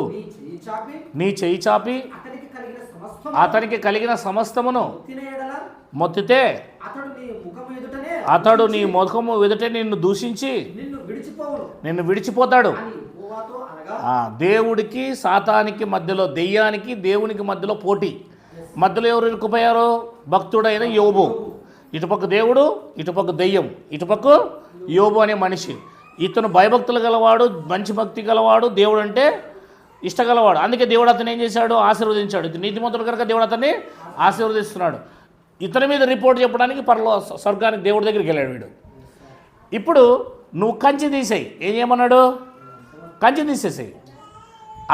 నీ చెయ్యి చాపి అతనికి కలిగిన సమస్తమును మొత్తితే అతడు నీ ముఖము ఎదుటే నిన్ను దూషించి నిన్ను విడిచిపోతాడు. దేవుడికి సాతానికి మధ్యలో, దెయ్యానికి దేవునికి మధ్యలో పోటీ. మధ్యలో ఎవరు ఇరుక్కుపోయారు? భక్తుడైన యోబు. ఇటుపక్క దేవుడు, ఇటుపక్క దెయ్యం, ఇటుపక్క యోబు అనే మనిషి. ఇతను భయభక్తులు గలవాడు, మంచి భక్తి గలవాడు, దేవుడు అంటే ఇష్టగలవాడు. అందుకే దేవుడు అతను ఏం చేశాడు? ఆశీర్వదించాడు. ఇది నీతిమంతుడు కనుక దేవుడు అతన్ని ఆశీర్వదిస్తున్నాడు. ఇతని మీద రిపోర్ట్ చెప్పడానికి స్వర్గానికి దేవుడి దగ్గరికి వెళ్ళాడు వీడు. ఇప్పుడు నువ్వు కంచె తీసేయి. ఏం చేయమన్నాడు? కంచె తీసేసేయి.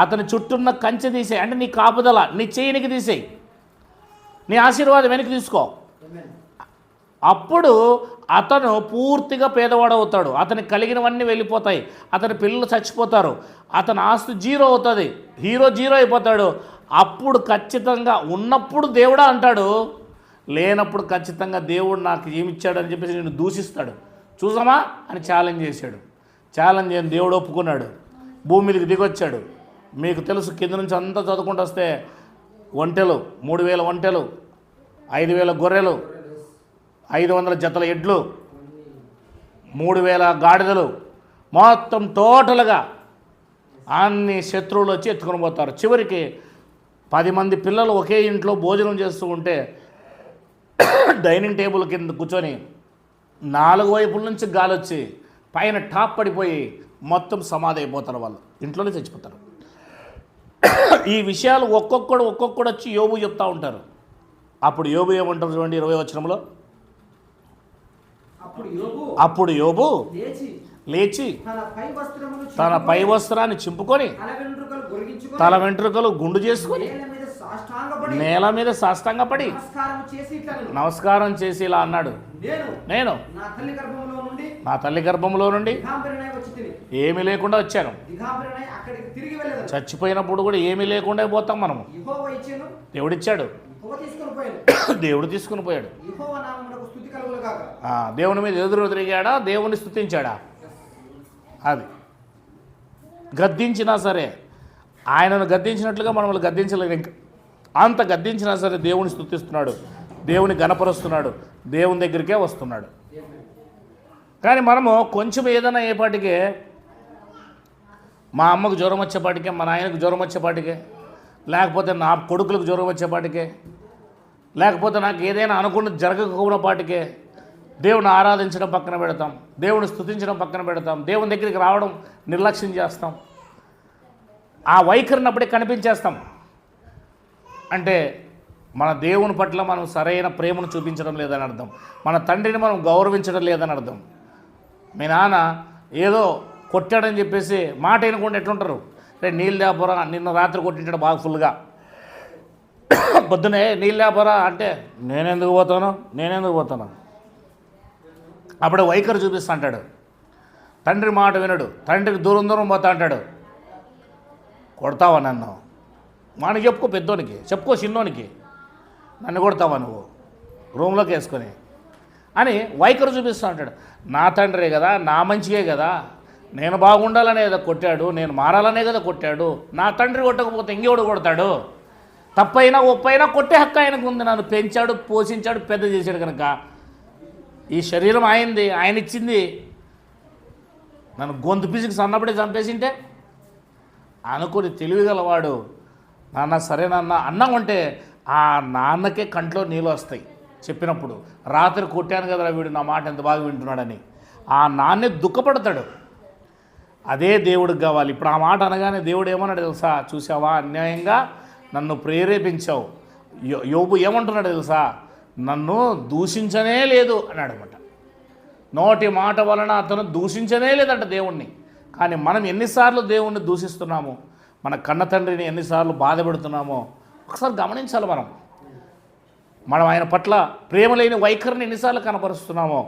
అతని చుట్టూన్న కంచె తీసేయి. అంటే నీ కాపుదల, నీ చెయ్యినికి తీసేయి, నీ ఆశీర్వాదం వెనక్కి తీసుకో. అప్పుడు అతను పూర్తిగా పేదవాడవుతాడు. అతనికి కలిగినవన్నీ వెళ్ళిపోతాయి. అతని పిల్లలు చచ్చిపోతారు. అతని ఆస్తి జీరో అవుతుంది. జీరో అయిపోతాడు. అప్పుడు ఖచ్చితంగా ఉన్నప్పుడు దేవుడా అంటాడు, లేనప్పుడు ఖచ్చితంగా దేవుడు నాకు ఏమిచ్చాడు అని చెప్పేసి నేను దూషిస్తాడు. చూసామా అని ఛాలెంజ్ చేశాడు. ఛాలెంజ్ చేయని దేవుడు ఒప్పుకున్నాడు. భూమి మీదకి దిగొచ్చాడు. మీకు తెలుసు, కింద నుంచి అంతా చదువుకుంటూ వస్తే ఒంటెలు 3000 ఒంటెలు, 5000 గొర్రెలు, 500 జతల ఎడ్లు, 3000 గాడిదలు, మొత్తం టోటల్గా అన్ని శత్రువులు వచ్చి ఎత్తుకొని పోతారు. చివరికి 10 మంది పిల్లలు ఒకే ఇంట్లో భోజనం చేస్తూ ఉంటే డైనింగ్ టేబుల్ కింద కూర్చొని 4 వైపుల నుంచి గాలి వచ్చి పైన టాప్ పడిపోయి మొత్తం సమాధి అయిపోతారు. వాళ్ళు ఇంట్లోనే చచ్చిపోతారు. ఈ విషయాలు ఒక్కొక్కడు వచ్చి యోబు చెప్తూ ఉంటారు. అప్పుడు యోబు ఏమంటారు చూడండి 20వ వచనంలో, అప్పుడు యోబు లేచి తన పై వస్త్రాన్ని చింపుకొని తల వెంట్రుకలు గుండు చేసుకొని నేల మీద సాష్టాంగపడి నమస్కారం చేసి ఇలా అన్నాడు, నేను నా తల్లి గర్భంలో నుండి ఏమీ లేకుండా వచ్చాను. చచ్చిపోయినప్పుడు కూడా ఏమీ లేకుండా పోతాం మనము. దేవుడిచ్చాడు, దేవుడు తీసుకుని పోయాడు. దేవుని మీద ఎదురు తిరిగాడా, దేవుని స్తుతించాడా? అది గద్దించినా సరే ఆయనను గద్దించినట్లుగా మనల్ని గద్దించలేదు. ఇంకా అంత గద్దించినా సరే దేవుని స్తుతిస్తున్నాడు, దేవుని గణపరుస్తున్నాడు, దేవుని దగ్గరికే వస్తున్నాడు. కానీ మనము కొంచెం ఏదైనా ఏపాటికే, మా అమ్మకు జ్వరం వచ్చేపాటికే, మా నాయనకు జ్వరం వచ్చేపాటికే, లేకపోతే నా కొడుకులకు జ్వరం వచ్చేపాటికే, లేకపోతే నాకు ఏదైనా అనుకున్నది జరగకపోయినపాటికే దేవుని ఆరాధించడం పక్కన పెడతాం, దేవుని స్తుతించడం పక్కన పెడతాం, దేవుని దగ్గరికి రావడం నిర్లక్ష్యం చేస్తాం. ఆ వైఖరిని అప్పుడే కనిపించేస్తాం. అంటే మన దేవుని పట్ల మనం సరైన ప్రేమను చూపించడం లేదని అర్థం, మన తండ్రిని మనం గౌరవించడం లేదని అర్థం. మీ నాన్న ఏదో కొట్టాడని చెప్పేసి మాట వినకుండా ఎట్లుంటారు? రే నీళ్ళు లేపరా, నిన్న రాత్రి కొట్టించాడు బాగా ఫుల్గా, పొద్దునే నీళ్ళు లేపరా అంటే నేనెందుకు పోతాను అప్పుడే వైఖరి చూపిస్తా అంటాడు. తండ్రి మాట వినడు, తండ్రికి దూరం పోతా అంటాడు. కొడతావా నన్ను? వానికి చెప్పుకో, పెద్దోనికి చెప్పుకో, చిన్నోనికి నన్ను కొడతావా నువ్వు రూమ్లోకి వేసుకొని అని వైఖరి చూపిస్తూ ఉంటాడు. నా తండ్రే కదా, నా మంచిగే కదా, నేను బాగుండాలనే కదా కొట్టాడు, నేను మారాలనే కదా కొట్టాడు. నా తండ్రి కొట్టకపోతే ఇంకెవడు కొడతాడు? తప్పైనా ఒప్పైనా కొట్టే హక్కు ఆయనకు ఉంది. నన్ను పెంచాడు, పోషించాడు, పెద్ద చేశాడు కనుక ఈ శరీరం ఆయనది, ఆయన ఇచ్చింది. నన్ను గొంతు పిసికి సన్నప్పుడే చంపేసింటే అనుకుని తెలివిగలవాడు నాన్న సరే నాన్న అన్నం అంటే ఆ నాన్నకే కంట్లో నీళ్ళు వస్తాయి. చెప్పినప్పుడు రాత్రి కొట్టాను కదరా వీడు నా మాట ఎంత బాగా వింటున్నాడని ఆ నాన్నే దుఃఖపడతాడు. అదే దేవుడికి కావాలి. ఇప్పుడు ఆ మాట అనగానే దేవుడు ఏమన్నాడు తెలుసా? చూసావా, అన్యాయంగా నన్ను ప్రేరేపించావు. యోబు ఏమంటున్నాడు తెలుసా? నన్ను దూషించనే లేదు అన్నాడు అనమాట. నోటి మాట వలన అతను దూషించనే లేదంట దేవుణ్ణి. కానీ మనం ఎన్నిసార్లు దేవుణ్ణి దూషిస్తున్నాము, మన కన్న తండ్రిని ఎన్నిసార్లు బాధపెడుతున్నామో ఒకసారి గమనించాలి. మనం ఆయన పట్ల ప్రేమ లేని వైఖరిని ఎన్నిసార్లు కనపరుస్తున్నామో,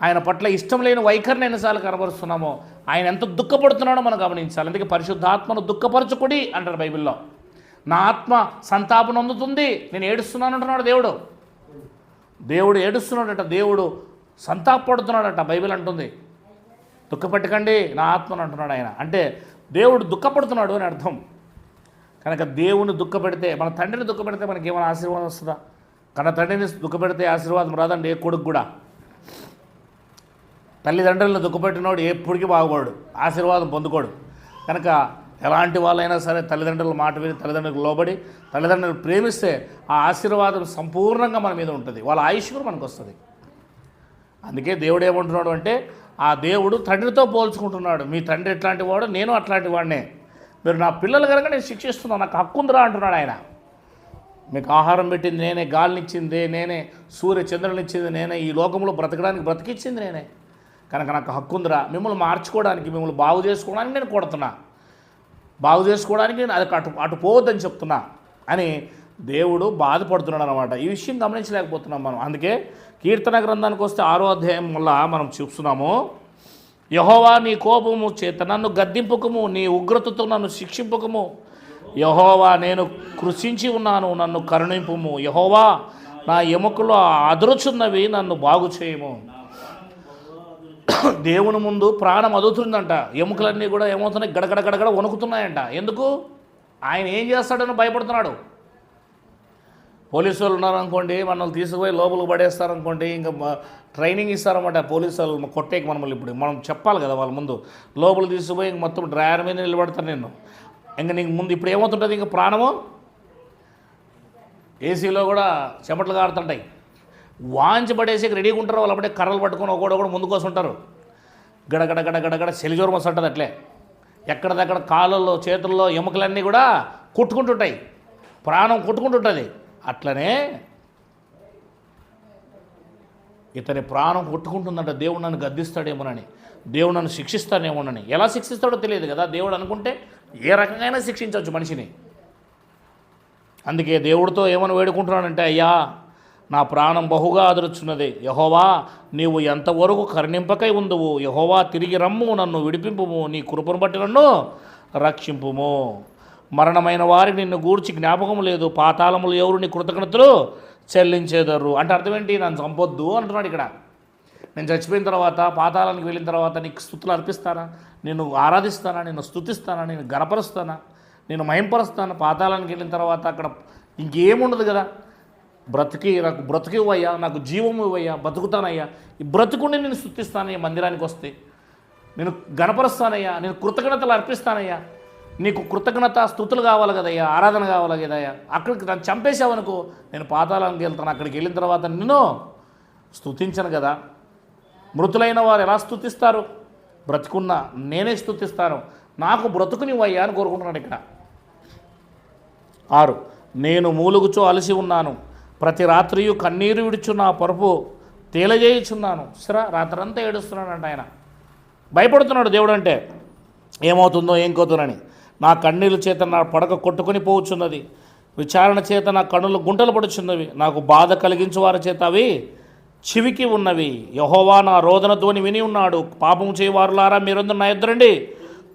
ఆయన పట్ల ఇష్టం లేని వైఖరిని ఎన్నిసార్లు కనపరుస్తున్నామో, ఆయన ఎంత దుఃఖపడుతున్నాడో మనం గమనించాలి. అందుకే పరిశుద్ధాత్మను దుఃఖపరచుకుడి అంటారు బైబిల్లో. నా ఆత్మ సంతాపం అందుతుంది, నేను ఏడుస్తున్నాను అంటున్నాడు దేవుడు. దేవుడు ఏడుస్తున్నాడట, దేవుడు సంతాపడుతున్నాడట బైబిల్ అంటుంది. దుఃఖపెట్టకండి నా ఆత్మను అంటున్నాడు ఆయన. అంటే దేవుడు దుఃఖపడుతున్నాడు అని అర్థం. కనుక దేవుని దుఃఖపెడితే, మన తండ్రిని దుఃఖపెడితే మనకి ఏమైనా ఆశీర్వాదం వస్తుందా? కన్న తండ్రిని దుఃఖపెడితే ఆశీర్వాదం రాదండి ఏ కొడుకు కూడా. తల్లిదండ్రులను దుఃఖపెట్టినోడు ఎప్పటికీ బాగుపడు, ఆశీర్వాదం పొందుకోడు. కనుక ఎలాంటి వాళ్ళైనా సరే తల్లిదండ్రుల మాట విని, తల్లిదండ్రులకు లోబడి, తల్లిదండ్రులు ప్రేమిస్తే ఆ ఆశీర్వాదం సంపూర్ణంగా మన మీద ఉంటుంది. వాళ్ళ ఆయుష్ కూడా మనకు వస్తుంది. అందుకే దేవుడు ఏమంటున్నాడు అంటే, ఆ దేవుడు తండ్రితో పోల్చుకుంటున్నాడు. మీ తండ్రి ఎట్లాంటి వాడు, నేను అట్లాంటి వాడినే. మీరు నా పిల్లలు కనుక నేను శిక్షిస్తున్నాను, నాకు హక్కు ఉందిరా అంటున్నాడు ఆయన. మీకు ఆహారం పెట్టింది నేనే, గాలినిచ్చింది నేనే, సూర్య చంద్రునిచ్చింది నేనే, ఈ లోకంలో బ్రతకడానికి బ్రతికిచ్చింది నేనే. కనుక నాకు హక్కు ఉందిరా. మిమ్మల్ని మార్చుకోవడానికి, మిమ్మల్ని బాగు చేసుకోవడానికి నేను కొడుతున్నా, బాగు చేసుకోవడానికి అది అటు పోవద్దని చెప్తున్నా అని దేవుడు బాధపడుతున్నాడు అనమాట. ఈ విషయం గమనించలేకపోతున్నాం మనం. అందుకే కీర్తన గ్రంథానికి వస్తే 6వ అధ్యాయం వల్ల మనం చూస్తున్నాము, యెహోవా నీ కోపము చేత నన్ను గద్దింపుకము, నీ ఉగ్రతతో నన్ను శిక్షింపుకము. యెహోవా నేను కృషించి ఉన్నాను, నన్ను కరుణింపుము. యెహోవా నా ఎముకలు అదురుచున్నవి, నన్ను బాగు చేయము. దేవుని ముందు ప్రాణం అదురుతుందంట. ఎముకలన్నీ కూడా ఏమవుతున్నాయి? గడగడ వణుకుతున్నాయంట. ఎందుకు? ఆయన ఏం చేస్తాడని భయపడుతున్నాడు. పోలీసు వాళ్ళు ఉన్నారనుకోండి, మనల్ని తీసుకుపోయి లోపలికి పడేస్తారనుకోండి, ఇంకా ట్రైనింగ్ ఇస్తారన్నమాట పోలీసు వాళ్ళు కొట్టేకి. మనం చెప్పాలి కదా వాళ్ళ ముందు. లోపలికి తీసుకుపోయి ఇంక మొత్తం డ్రైవర్ మీద నిలబెడతాను నేను. ఇంకా నీకు ముందు ఇప్పుడు ఏమవుతుంటుంది, ఇంకా ప్రాణము ఏసీలో కూడా చెమటలు కారుతుంటాయి. వాంచి పడేసి రెడీగా ఉంటారు వాళ్ళు. అప్పుడే కర్రలు పట్టుకొని ఒకడొకడు ముందుకు వస్తుంటారు. గడగడ గడగడ చెలిజోరం వస్తుంటుంది. అట్లే ఎక్కడిదక్కడ కాళ్ళల్లో చేతుల్లో ఎముకలన్నీ కూడా కొట్టుకుంటుంటాయి, ప్రాణం కొట్టుకుంటుంటుంది. అట్లనే ఇతని ప్రాణం కొట్టుకుంటుందంట. దేవుడు నన్ను గద్దిస్తాడేమోనని, దేవుడు నన్ను శిక్షిస్తాడేమోనని. ఎలా శిక్షిస్తాడో తెలియదు కదా. దేవుడు అనుకుంటే ఏ రకంగా శిక్షించవచ్చు మనిషిని. అందుకే దేవుడితో ఏమని వేడుకుంటున్నాడంటే, అయ్యా నా ప్రాణం బహుగా అదురుచున్నది, యెహోవా నీవు ఎంతవరకు కరుణింపకై ఉందువు, యెహోవా తిరిగి రమ్ము, నన్ను విడిపింపుము, నీ కృపను బట్టి నన్ను రక్షింపుము. మరణమైన వారికి నిన్ను గూర్చి జ్ఞాపకం లేదు, పాతాళములు ఎవరు నీ కృతజ్ఞతలు చెల్లించేదరు. అంటే అర్థం ఏంటి, నన్ను చంపొద్దు అంటున్నాడు ఇక్కడ. నేను చచ్చిపోయిన తర్వాత పాతాళానికి వెళ్ళిన తర్వాత నీకు స్తుతులు అర్పిస్తానా, నేను ఆరాధిస్తానా, నేను స్తుతిస్తానా, నేను గణపరుస్తానా, నేను మహింపరుస్తాను. పాతాళానికి వెళ్ళిన తర్వాత అక్కడ ఇంకేముండదు కదా. నాకు బ్రతుకు ఇవ్వయ్యా, నాకు జీవము ఇవ్వయ్యా, బతుకుతానయ్యా. ఈ బ్రతుకుని నేను స్తుతిస్తానయ్యా. మందిరానికి వస్తే నేను గణపరుస్తానయ్యా, నేను కృతజ్ఞతలు అర్పిస్తానయ్యా. నీకు కృతజ్ఞత స్తుతులు కావాలి కదయ్యా, ఆరాధన కావాలి కదయ్యా. అక్కడికి నన్ను చంపేసావనుకో, నేను పాతాళానికి వెళ్తాను. అక్కడికి వెళ్ళిన తర్వాత నిన్ను స్తుతించను కదా. మృతులైన వారు ఎలా స్తుతిస్తారు? బ్రతుకున్నా నేనే స్తుతిస్తాను. నాకు బ్రతుకునివ్వయ్యా అని కోరుకుంటున్నాడు ఇక్కడ. 6 నేను మూలుగుచో అలసి ఉన్నాను, ప్రతి రాత్రియు కన్నీరు విడుచు నా పరుపు తేలజేయుచున్నాను. సరే, రాత్రంతా ఏడుస్తున్నాడంట ఆయన. భయపడుతున్నాడు దేవుడు అంటే ఏమవుతుందో ఏం కోతుందని. నా కన్నీళ్ళ చేత నా పడక కొట్టుకొని పోవచ్చున్నది, విచారణ చేత నా కన్నులు గుంటలు పడుచున్నవి, నాకు బాధ కలిగించు వారి చేత అవి చివికి ఉన్నవి. యెహోవా నా రోదన ధ్వని విని ఉన్నాడు, పాపం చేయవారులారా మీరందరూ నా ఎదురండి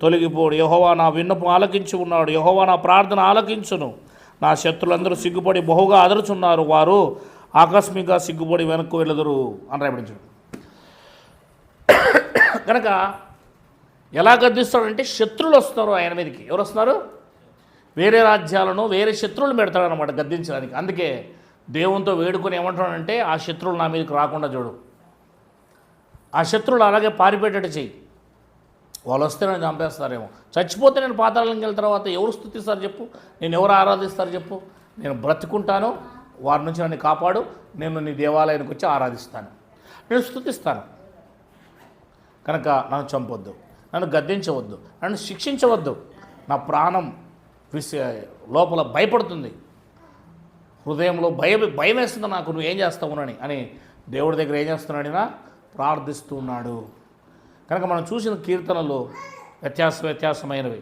తొలగిపోడు. యెహోవా నా విన్నపు ఆలకించి ఉన్నాడు, యెహోవా నా ప్రార్థన ఆలకించును. నా శత్రులందరూ సిగ్గుపడి బహుగా అదరుచున్నారు, వారు ఆకస్మికంగా సిగ్గుపడి వెనక్కు వెళ్ళదురు అని రాయబడించాడు. కనుక ఎలా గద్దిస్తాడంటే శత్రువులు వస్తున్నారు ఆయన మీదకి. ఎవరు వస్తున్నారు? వేరే రాజ్యాలను, వేరే శత్రువులు పెడతాడనమాట గద్దించడానికి. అందుకే దేవునితో వేడుకొని ఏమంటాడంటే, ఆ శత్రువులు నా మీదకి రాకుండా చూడు, ఆ శత్రువులు అలాగే పారిపోయేటట్టు చెయ్యి. వాళ్ళు వస్తే నన్ను చంపేస్తారేమో, చచ్చిపోతే నేను పాతాళానికి వెళ్ళిన తర్వాత ఎవరు స్తుతిస్తారు చెప్పు, నేను ఎవరు ఆరాధిస్తారు చెప్పు. నేను బ్రతుకుంటాను, వారి నుంచి నన్ను కాపాడు, నేను నీ దేవాలయానికి వచ్చి ఆరాధిస్తాను, నేను స్తుతిస్తాను. కనుక నన్ను చంపొద్దు, నన్ను గద్దించవద్దు, నన్ను శిక్షించవద్దు. నా ప్రాణం లోపల భయపడుతుంది, హృదయంలో భయం వేస్తుంది నాకు, నువ్వు ఏం చేస్తావునని అని దేవుడి దగ్గర ఏం చేస్తున్నాడినా ప్రార్థిస్తున్నాడు. కనుక మనం చూసిన కీర్తనలు వ్యత్యాసమైనవి.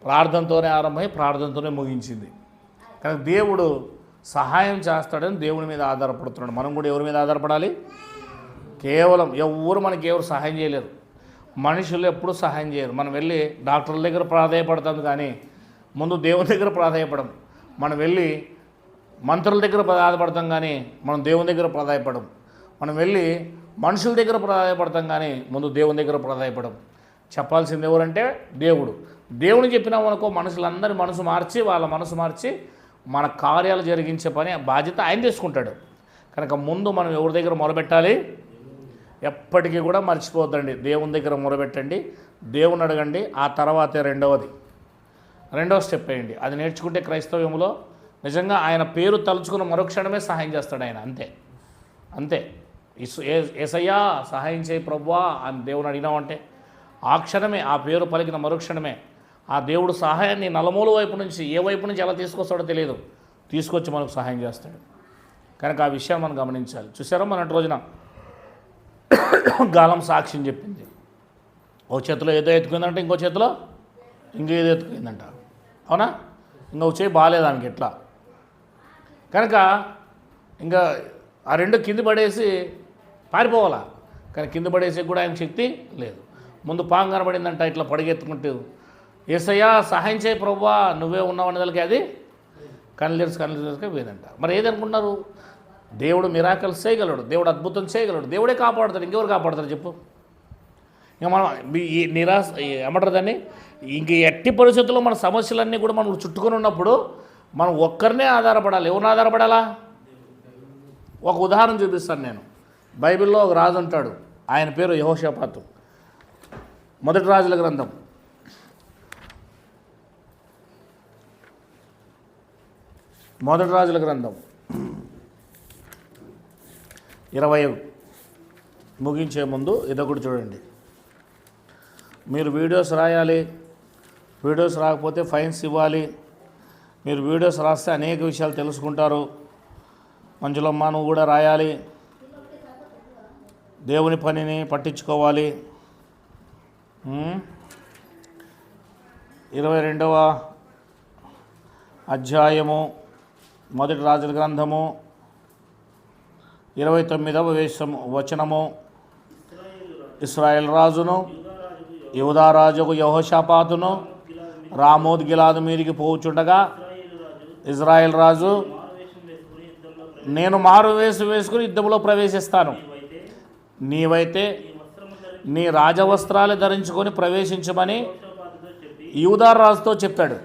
ప్రార్థనతోనే ఆరంభమై ప్రార్థనతోనే ముగించింది. కనుక దేవుడు సహాయం చేస్తాడని దేవుని మీద ఆధారపడుతున్నాడు. మనం కూడా ఎవరి మీద ఆధారపడాలి? కేవలం ఎవరు సహాయం చేయలేరు. మనుషులు ఎప్పుడూ సహాయం చేయరు. మనం వెళ్ళి డాక్టర్ల దగ్గర ప్రాధాయపడతాం, కానీ ముందు దేవుని దగ్గర ప్రాధాయపడం. మనం వెళ్ళి మంత్రుల దగ్గర ప్రాధాయపడతాం, కానీ మనం దేవుని దగ్గర ప్రాధాయపడం. మనం వెళ్ళి మనుషుల దగ్గర ప్రాధాయపడతాం, కానీ ముందు దేవుని దగ్గర ప్రాధాయపడం. చెప్పాల్సింది ఎవరంటే దేవుడు. దేవుని చెప్పినామనుకో, మనుషులందరి వాళ్ళ మనసు మార్చి మన కార్యాలు జరిగించే పని బాధ్యత ఆయన తీసుకుంటాడు. కనుక ముందు మనం ఎవరి దగ్గర మొరబెట్టాలి? ఎప్పటికీ కూడా మర్చిపోవద్దండి, దేవుని దగ్గర మొరబెట్టండి, దేవుని అడగండి. ఆ తర్వాతే రెండవ స్టెప్ వేయండి. అది నేర్చుకుంటే క్రైస్తవ్యంలో నిజంగా ఆయన పేరు తలుచుకున్న మరుక్షణమే సహాయం చేస్తాడు ఆయన. అంతే. యేసయ్యా సహాయం చేయి ప్రభువా అని దేవుని అడిగినామంటే ఆ క్షణమే, ఆ పేరు పలికిన మరుక్షణమే ఆ దేవుడు సహాయాన్ని నలమూల వైపు నుంచి, ఏ వైపు నుంచి ఎలా తీసుకొస్తాడో తెలియదు, తీసుకొచ్చి మనకు సహాయం చేస్తాడు. కనుక ఆ విషయాన్ని మనం గమనించాలి. చూసారా, మన రోజున గాలం సాక్ష్యం చెప్పింది. ఒక చేతిలో ఏదో ఎత్తుకుందంటే ఇంకో చేతిలో ఇంకేదో ఎత్తుకుందంట. అవునా? ఇంకొక చేయి బాగాలేదు ఆమెకి ఎట్లా. కనుక ఇంకా ఆ రెండు కింద పడేసి పారిపోవాలా, కానీ కింద పడేసి కూడా ఆయన శక్తి లేదు. ముందు పాము కనబడిందంట, ఇట్లా పడిగెత్తుకుంటూ యేసయ్యా సహాయం చేయి ప్రభువా నువ్వే ఉన్నావు అనేదానికి అది కళ్ళు తెరుచుకొని పోయిందంట. మరి ఏదనుకుంటున్నారు? దేవుడు మిరాకల్స్ చేయగలడు, దేవుడు అద్భుతం చేయగలడు, దేవుడే కాపాడుతాడు. ఇంకెవరు కాపాడుతారు చెప్పు? ఇంకా మనం ఈ నిరాశ ఏమంటారు దాన్ని, ఇంక ఎట్టి పరిస్థితుల్లో మన సమస్యలన్నీ కూడా మనం చుట్టుకొని ఉన్నప్పుడు మనం ఒక్కరినే ఆధారపడాలి. ఎవరిని ఆధారపడాలా? ఒక ఉదాహరణ చూపిస్తాను నేను. బైబిల్లో ఒక రాజు ఉంటాడు, ఆయన పేరు యెహోషాపాతు. మొదటి రాజుల గ్రంథం 20 ముగించే ముందు ఇదొకటి చూడండి. మీరు వీడియోస్ రాయాలి, వీడియోస్ రాకపోతే ఫైన్స్ ఇవ్వాలి. మీరు వీడియోస్ రాస్తే అనేక విషయాలు తెలుసుకుంటారు. మంజులమ్మ నువ్వు కూడా రాయాలి, దేవుని పనిని పట్టించుకోవాలి. 22వ అధ్యాయము మొదటి రాజుల గ్రంథము 29వ వచనము. ఇశ్రాయేల్ రాజును యూదా రాజుకు యెహోషాపాతును రామోత్ గిలాదు మీదికి పోవుచుండగా ఇజ్రాయెల్ రాజు, నేను మారు వేసుకుని యుద్ధంలో ప్రవేశిస్తాను, నీవైతే నీ రాజవస్త్రాలు ధరించుకొని ప్రవేశించమని యూదా రాజుతో చెప్పాడు.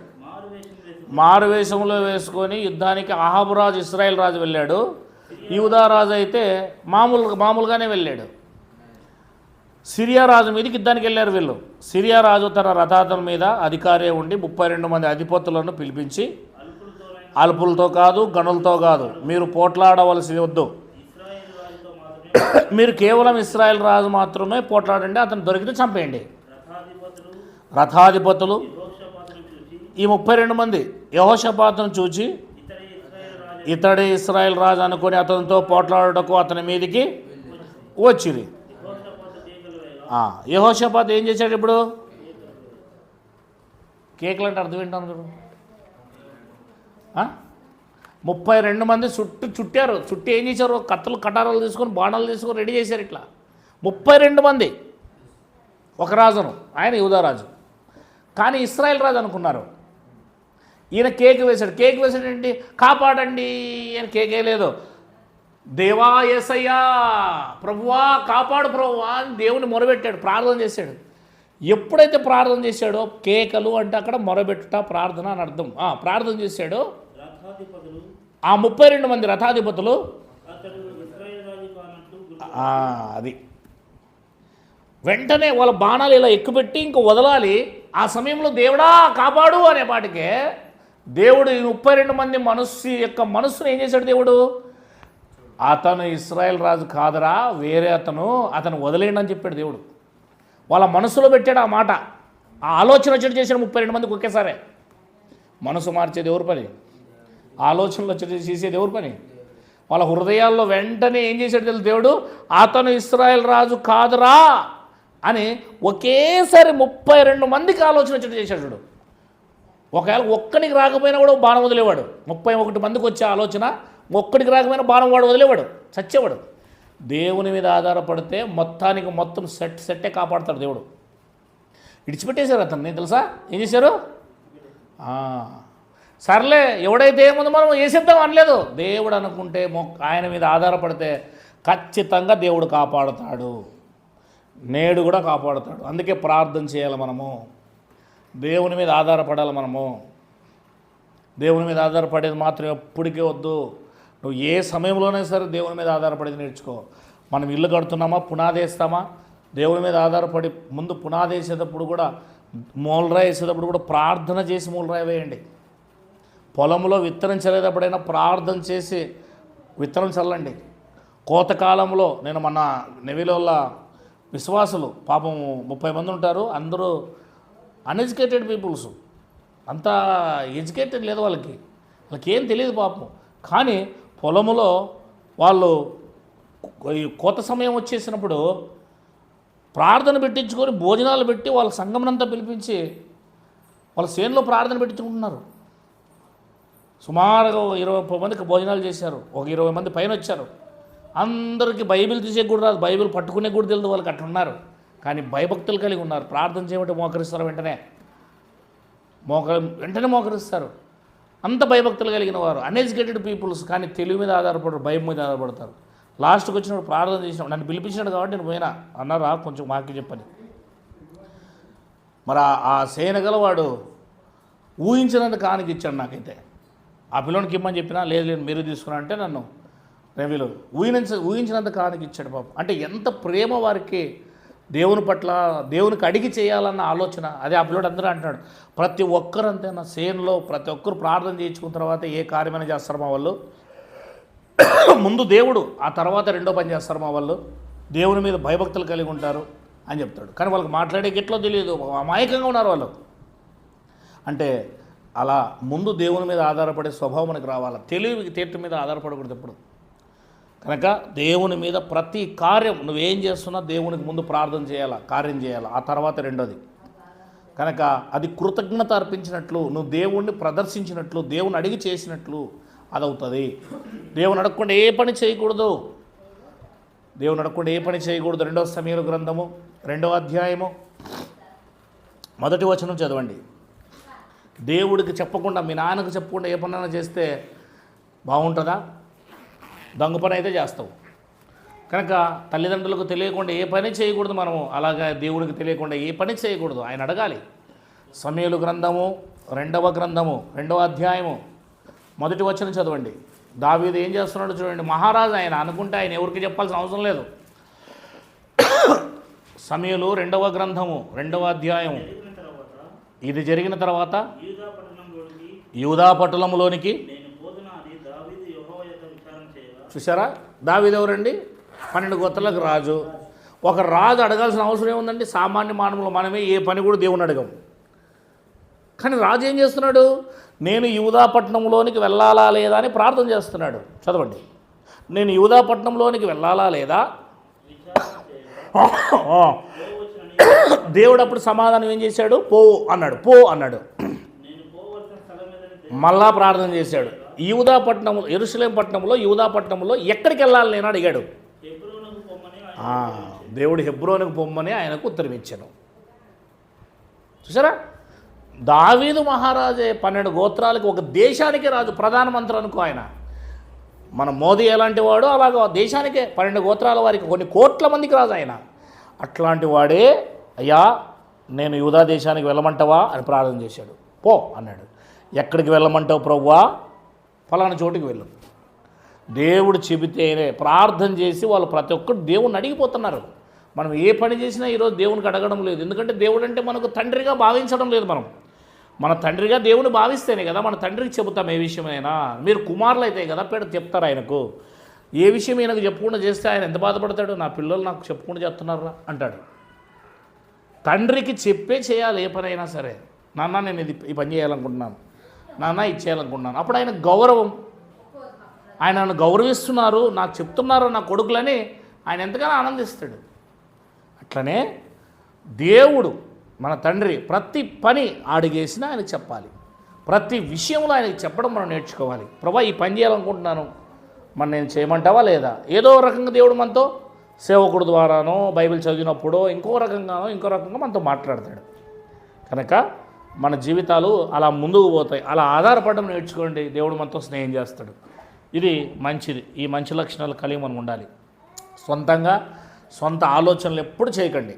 మారువేషంలో వేసుకొని యుద్ధానికి అహాబు రాజు ఇశ్రాయేల్ రాజు వెళ్ళాడు. యూదా రాజు అయితే మామూలుగానే వెళ్ళాడు. సిరియా రాజు మీదకి యుద్ధానికి వెళ్ళారు వీళ్ళు. సిరియా రాజు తన రథాల మీద అధికారే ఉండి 32 మంది అధిపతులను పిలిపించి, అల్పులతో కాదు గనులతో కాదు మీరు పోట్లాడవలసి వద్దు, మీరు కేవలం ఇశ్రాయేల్ రాజు మాత్రమే పోట్లాడండి, అతను దొరికితే చంపేయండి. రథాధిపతులు ఈ 32 మంది యెహోషాపాతును చూచి ఇతడే ఇశ్రాయేల్ రాజు అనుకొని అతనితో పోట్లాడుటకు అతని మీదికి వచ్చిరి. యెహోషాపాతు ఏం చేశాడు? ఇప్పుడు కేకులు అంటే అర్థం ఏంటో అందరూ 32 మంది చుట్టారు. చుట్టి ఏం చేశారు? కత్తులు కటారాలు తీసుకొని బాణాలు తీసుకొని రెడీ చేశారు. ఇట్లా 32 మంది ఒక రాజును, ఆయన యూదా రాజు. కానీ ఇశ్రాయేల్ రాజు అనుకున్నారు. ఈయన కేక్ వేశాడు. కేక్ వేసాడేంటి? కాపాడండి అని కేకే లేదు. దేవా యేసయ్యా, ప్రభువా కాపాడు ప్రభువా అని దేవుని మొరబెట్టాడు, ప్రార్థన చేశాడు. ఎప్పుడైతే ప్రార్థన చేశాడో, కేకలు అంటే అక్కడ మొరబెట్టుట ప్రార్థన అని అర్థం. ప్రార్థన చేశాడు. ఆ 32 మంది రథాధిపతులు అది వెంటనే వాళ్ళ బాణాలు ఇలా ఎక్కుపెట్టి ఇంక వదలాలి. ఆ సమయంలో దేవుడా కాపాడు అనే పాటికే దేవుడు ఈ 32 మంది మనస్సును ఏం చేశాడు? దేవుడు, అతను ఇశ్రాయేల్ రాజు కాదురా, వేరే అతను వదిలేయండి అని చెప్పాడు దేవుడు. వాళ్ళ మనసులో పెట్టాడు ఆ మాట. ఆ ఆలోచన వచ్చేది చేసిన 32 మందికి ఒకేసారే. మనసు మార్చేది ఎవరి పని? ఆలోచనలు వచ్చేది చేసేది ఎవరి పని? వాళ్ళ హృదయాల్లో వెంటనే ఏం చేశాడు తెలుసు దేవుడు, అతను ఇశ్రాయేల్ రాజు కాదురా అని ఒకేసారి 32 మందికి ఆలోచన వచ్చేది చేశాడు చూడు. ఒకవేళ ఒక్కడికి రాకపోయినా కూడా బాణం వదిలేవాడు. 31 మందికి వచ్చే ఆలోచన ఒక్కడికి రాకపోయినా బాణం వాడు వదిలేవాడు, చచ్చేవాడు. దేవుని మీద ఆధారపడితే మొత్తం సెట్టే కాపాడతాడు దేవుడు. విడిచిపెట్టేశారు అతన్ని, తెలుసా ఏం చేశారు? సర్లే ఎవడైతే ఏముందో మనం వేసేద్దాం అనలేదు. దేవుడు అనుకుంటే ఆయన మీద ఆధారపడితే ఖచ్చితంగా దేవుడు కాపాడుతాడు, నేడు కూడా కాపాడుతాడు. అందుకే ప్రార్థన చేయాలి మనము, దేవుని మీద ఆధారపడాలి మనము. దేవుని మీద ఆధారపడేది మాత్రం ఎప్పటికీ వద్దు. నువ్వు ఏ సమయంలోనే సరే దేవుని మీద ఆధారపడేది నేర్చుకో. మనం ఇల్లు కడుతున్నామా, పునాది వేస్తామా, దేవుని మీద ఆధారపడి ముందు పునాది వేసేటప్పుడు కూడా, మూలరాయి వేసేటప్పుడు కూడా ప్రార్థన చేసి మూలరాయి వేయండి. పొలంలో విత్తనం చల్లేటప్పుడైనా ప్రార్థన చేసి విత్తనం చల్లండి. కోతకాలంలో నేను మన నెవిలోళ్ళ విశ్వాసులు పాపం 30 మంది ఉంటారు. అందరూ అన్ఎడ్యుకేటెడ్ పీపుల్స్, అంతా ఎడ్యుకేటెడ్ లేదు వాళ్ళకి ఏం తెలియదు పాపం. కానీ పొలములో వాళ్ళు కోత సమయం వచ్చేసినప్పుడు ప్రార్థన పెట్టించుకొని భోజనాలు పెట్టి వాళ్ళ సంఘంనంతా పిలిపించి వాళ్ళ చేనులో ప్రార్థన పెట్టించుకుంటున్నారు. సుమారుగా 20 మందికి భోజనాలు చేశారు. ఒక 20 మంది పైన వచ్చారు. అందరికీ బైబిల్ తీసే కూడా రాదు, బైబిల్ పట్టుకునే కూడా తెలియదు వాళ్ళకి, అట్లా ఉన్నారు. కానీ భయభక్తులు కలిగి ఉన్నారు. ప్రార్థన చేయమంటే మోకరిస్తారు, వెంటనే మోకరిస్తారు. అంత భయభక్తులు కలిగిన వారు అన్ఎడ్యుకేటెడ్ పీపుల్స్. కానీ తెలివి మీద ఆధారపడరు, భయం మీద ఆధారపడతారు. లాస్ట్కి వచ్చినప్పుడు ప్రార్థన చేసినప్పుడు నన్ను పిలిపించినాడు కాబట్టి నేను పోయినా అన్నారా కొంచెం మాకి చెప్పని. మరి ఆ సేనగలవాడు ఊహించినంత కానికి ఇచ్చాడు నాకైతే. ఆ పిల్లోనికి ఇమ్మని చెప్పినా లేదు లేదు మీరు తీసుకున్నా అంటే నన్ను వీళ్ళు ఊహించినంత కానికి ఇచ్చాడు పాపం. అంటే ఎంత ప్రేమ వారికి దేవుని పట్ల, దేవునికి అడిగి చేయాలన్న ఆలోచన. అదే ఆ పిల్లోడు అందరూ అంటున్నాడు, ప్రతి ఒక్కరు అంతేనా సేనలో ప్రతి ఒక్కరు ప్రార్థన చేయించుకున్న తర్వాత ఏ కార్యమైనా చేస్తారు మా వాళ్ళు. ముందు దేవుడు, ఆ తర్వాత రెండో పని చేస్తారు మా వాళ్ళు. దేవుని మీద భయభక్తులు కలిగి ఉంటారు అని చెప్తాడు. కానీ వాళ్ళకి మాట్లాడే గిట్లో తెలియదు, అమాయకంగా ఉన్నారు వాళ్ళు. అంటే అలా ముందు దేవుని మీద ఆధారపడే స్వభావం మనకు రావాలి. తెలివి తేట మీద ఆధారపడకూడదు ఎప్పుడు. కనుక దేవుని మీద ప్రతి కార్యం నువ్వేం చేస్తున్నా దేవునికి ముందు ప్రార్థన చేయాలా, కార్యం చేయాలా, ఆ తర్వాత రెండోది. కనుక అది కృతజ్ఞత అర్పించినట్లు, నువ్వు దేవుణ్ణి ప్రదర్శించినట్లు, దేవుని అడిగి చేసినట్లు అదవుతుంది. దేవుని అడగకుండా ఏ పని చేయకూడదు, దేవుని అడగకుండా ఏ పని చేయకూడదు. 2వ సమూయేలు గ్రంథము 2వ అధ్యాయము 1వ వచనం చదవండి. దేవుడికి చెప్పకుండా, మీ నాన్నకు చెప్పకుండా ఏ పనైనా చేస్తే బాగుంటుందా? దొంగ పని అయితే చేస్తావు. కనుక తల్లిదండ్రులకు తెలియకుండా ఏ పని చేయకూడదు మనము. అలాగా దేవుడికి తెలియకుండా ఏ పని చేయకూడదు, ఆయన అడగాలి. సమూయేలు గ్రంథము 2వ అధ్యాయము 1వ వచనం చదవండి. దావీదు ఏం చేస్తున్నాడో చూడండి. మహారాజు ఆయన అనుకుంటే ఆయన ఎవరికి చెప్పాల్సిన అవసరం లేదు. సమూయేలు 2వ గ్రంథము 2వ అధ్యాయము. ఇది జరిగిన తర్వాత యూదా పట్టణంలోనికి, చూసారా దావీదు ఎవరండి? 12 గోత్రాలకు రాజు. ఒక రాజు అడగాల్సిన అవసరం ఏముందండి? సామాన్య మానవులు మనమే ఏ పని కూడా దేవుని అడగం. కానీ రాజు ఏం చేస్తున్నాడు? నేను యూదా పట్టణంలోనికి వెళ్ళాలా లేదా అని ప్రార్థన చేస్తున్నాడు. చదవండి. నేను యూదా పట్టణంలోనికి వెళ్ళాలా లేదా? దేవుడు అప్పుడు సమాధానం ఏం చేశాడు? పో అన్నాడు. పో అన్నాడు. మళ్ళా ప్రార్థన చేశాడు. యూదా పట్టణం, యెరూషలేము పట్టణంలో, యూదా పట్టణంలో ఎక్కడికి వెళ్ళాలి నేను అడిగాడు. దేవుడు హెబ్రోనుకు పొమ్మని ఆయనకు ఉత్తరం ఇచ్చాను. చూసారా? దావీదు మహారాజే 12 గోత్రాలకు, ఒక దేశానికి రాజు, ప్రధానమంత్రి అనుకో ఆయన. మన మోదీ ఎలాంటి వాడో అలాగా దేశానికే 12 గోత్రాల వారికి, కొన్ని కోట్ల మందికి రాజు ఆయన. అట్లాంటి వాడే అయ్యా నేను యూదా దేశానికి వెళ్ళమంటావా అని ప్రార్థన చేశాడు. పో అన్నాడు. ఎక్కడికి వెళ్ళమంటావు ప్రభువా? ఫలానా చోటుకి వెళ్ళు. దేవుడు చెబితేనే ప్రార్థన చేసి వాళ్ళు ప్రతి ఒక్కరు దేవుణ్ణి అడిగిపోతున్నారు. మనం ఏ పని చేసినా ఈరోజు దేవునికి అడగడం లేదు. ఎందుకంటే దేవుడు అంటే మనకు తండ్రిగా భావించడం లేదు. మనం మన తండ్రిగా దేవుని భావిస్తేనే కదా మన తండ్రికి చెబుతాం ఏ విషయమైనా. మీరు కుమారులు అయితే కదా చెప్తారు ఆయనకు. ఏ విషయం ఈయనకు చెప్పకుండా చేస్తే ఆయన ఎంత బాధపడతాడు? నా పిల్లలు నాకు చెప్పకుండా చెప్తున్నారా అంటాడు. తండ్రికి చెప్పే చేయాలి ఏ పనైనా సరే. నాన్న నేను ఈ పని చేయాలనుకుంటున్నాను, నాన్న ఇది చేయాలనుకుంటున్నాను. అప్పుడు ఆయన గౌరవం, ఆయన నన్ను గౌరవిస్తున్నారు, నాకు చెప్తున్నారు నా కొడుకులని ఆయన ఎంతగానో ఆనందిస్తాడు. అట్లనే దేవుడు మన తండ్రి ప్రతి పని అడిగేసినా ఆయనకు చెప్పాలి. ప్రతి విషయంలో ఆయనకి చెప్పడం మనం నేర్చుకోవాలి. ప్రభా ఈ పని చేయాలనుకుంటున్నాను, మరి నేను చేయమంటావా లేదా? ఏదో రకంగా దేవుడు మనతో సేవకుడు ద్వారానో, బైబిల్ చదివినప్పుడో, ఇంకో రకంగా మనతో మాట్లాడతాడు. కనుక మన జీవితాలు అలా ముందుకు పోతాయి. అలా ఆధారపడడం నేర్చుకోండి, దేవుడు మనతో స్నేహం చేస్తాడు. ఇది మంచిది. ఈ మంచి లక్షణాలు కలిగి మనం ఉండాలి. సొంత ఆలోచనలు ఎప్పుడు చేయకండి.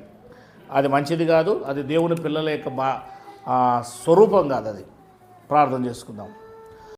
అది మంచిది కాదు. అది దేవుని పిల్లల యొక్క స్వరూపం కాదు. అది ప్రార్థన చేసుకుందాం.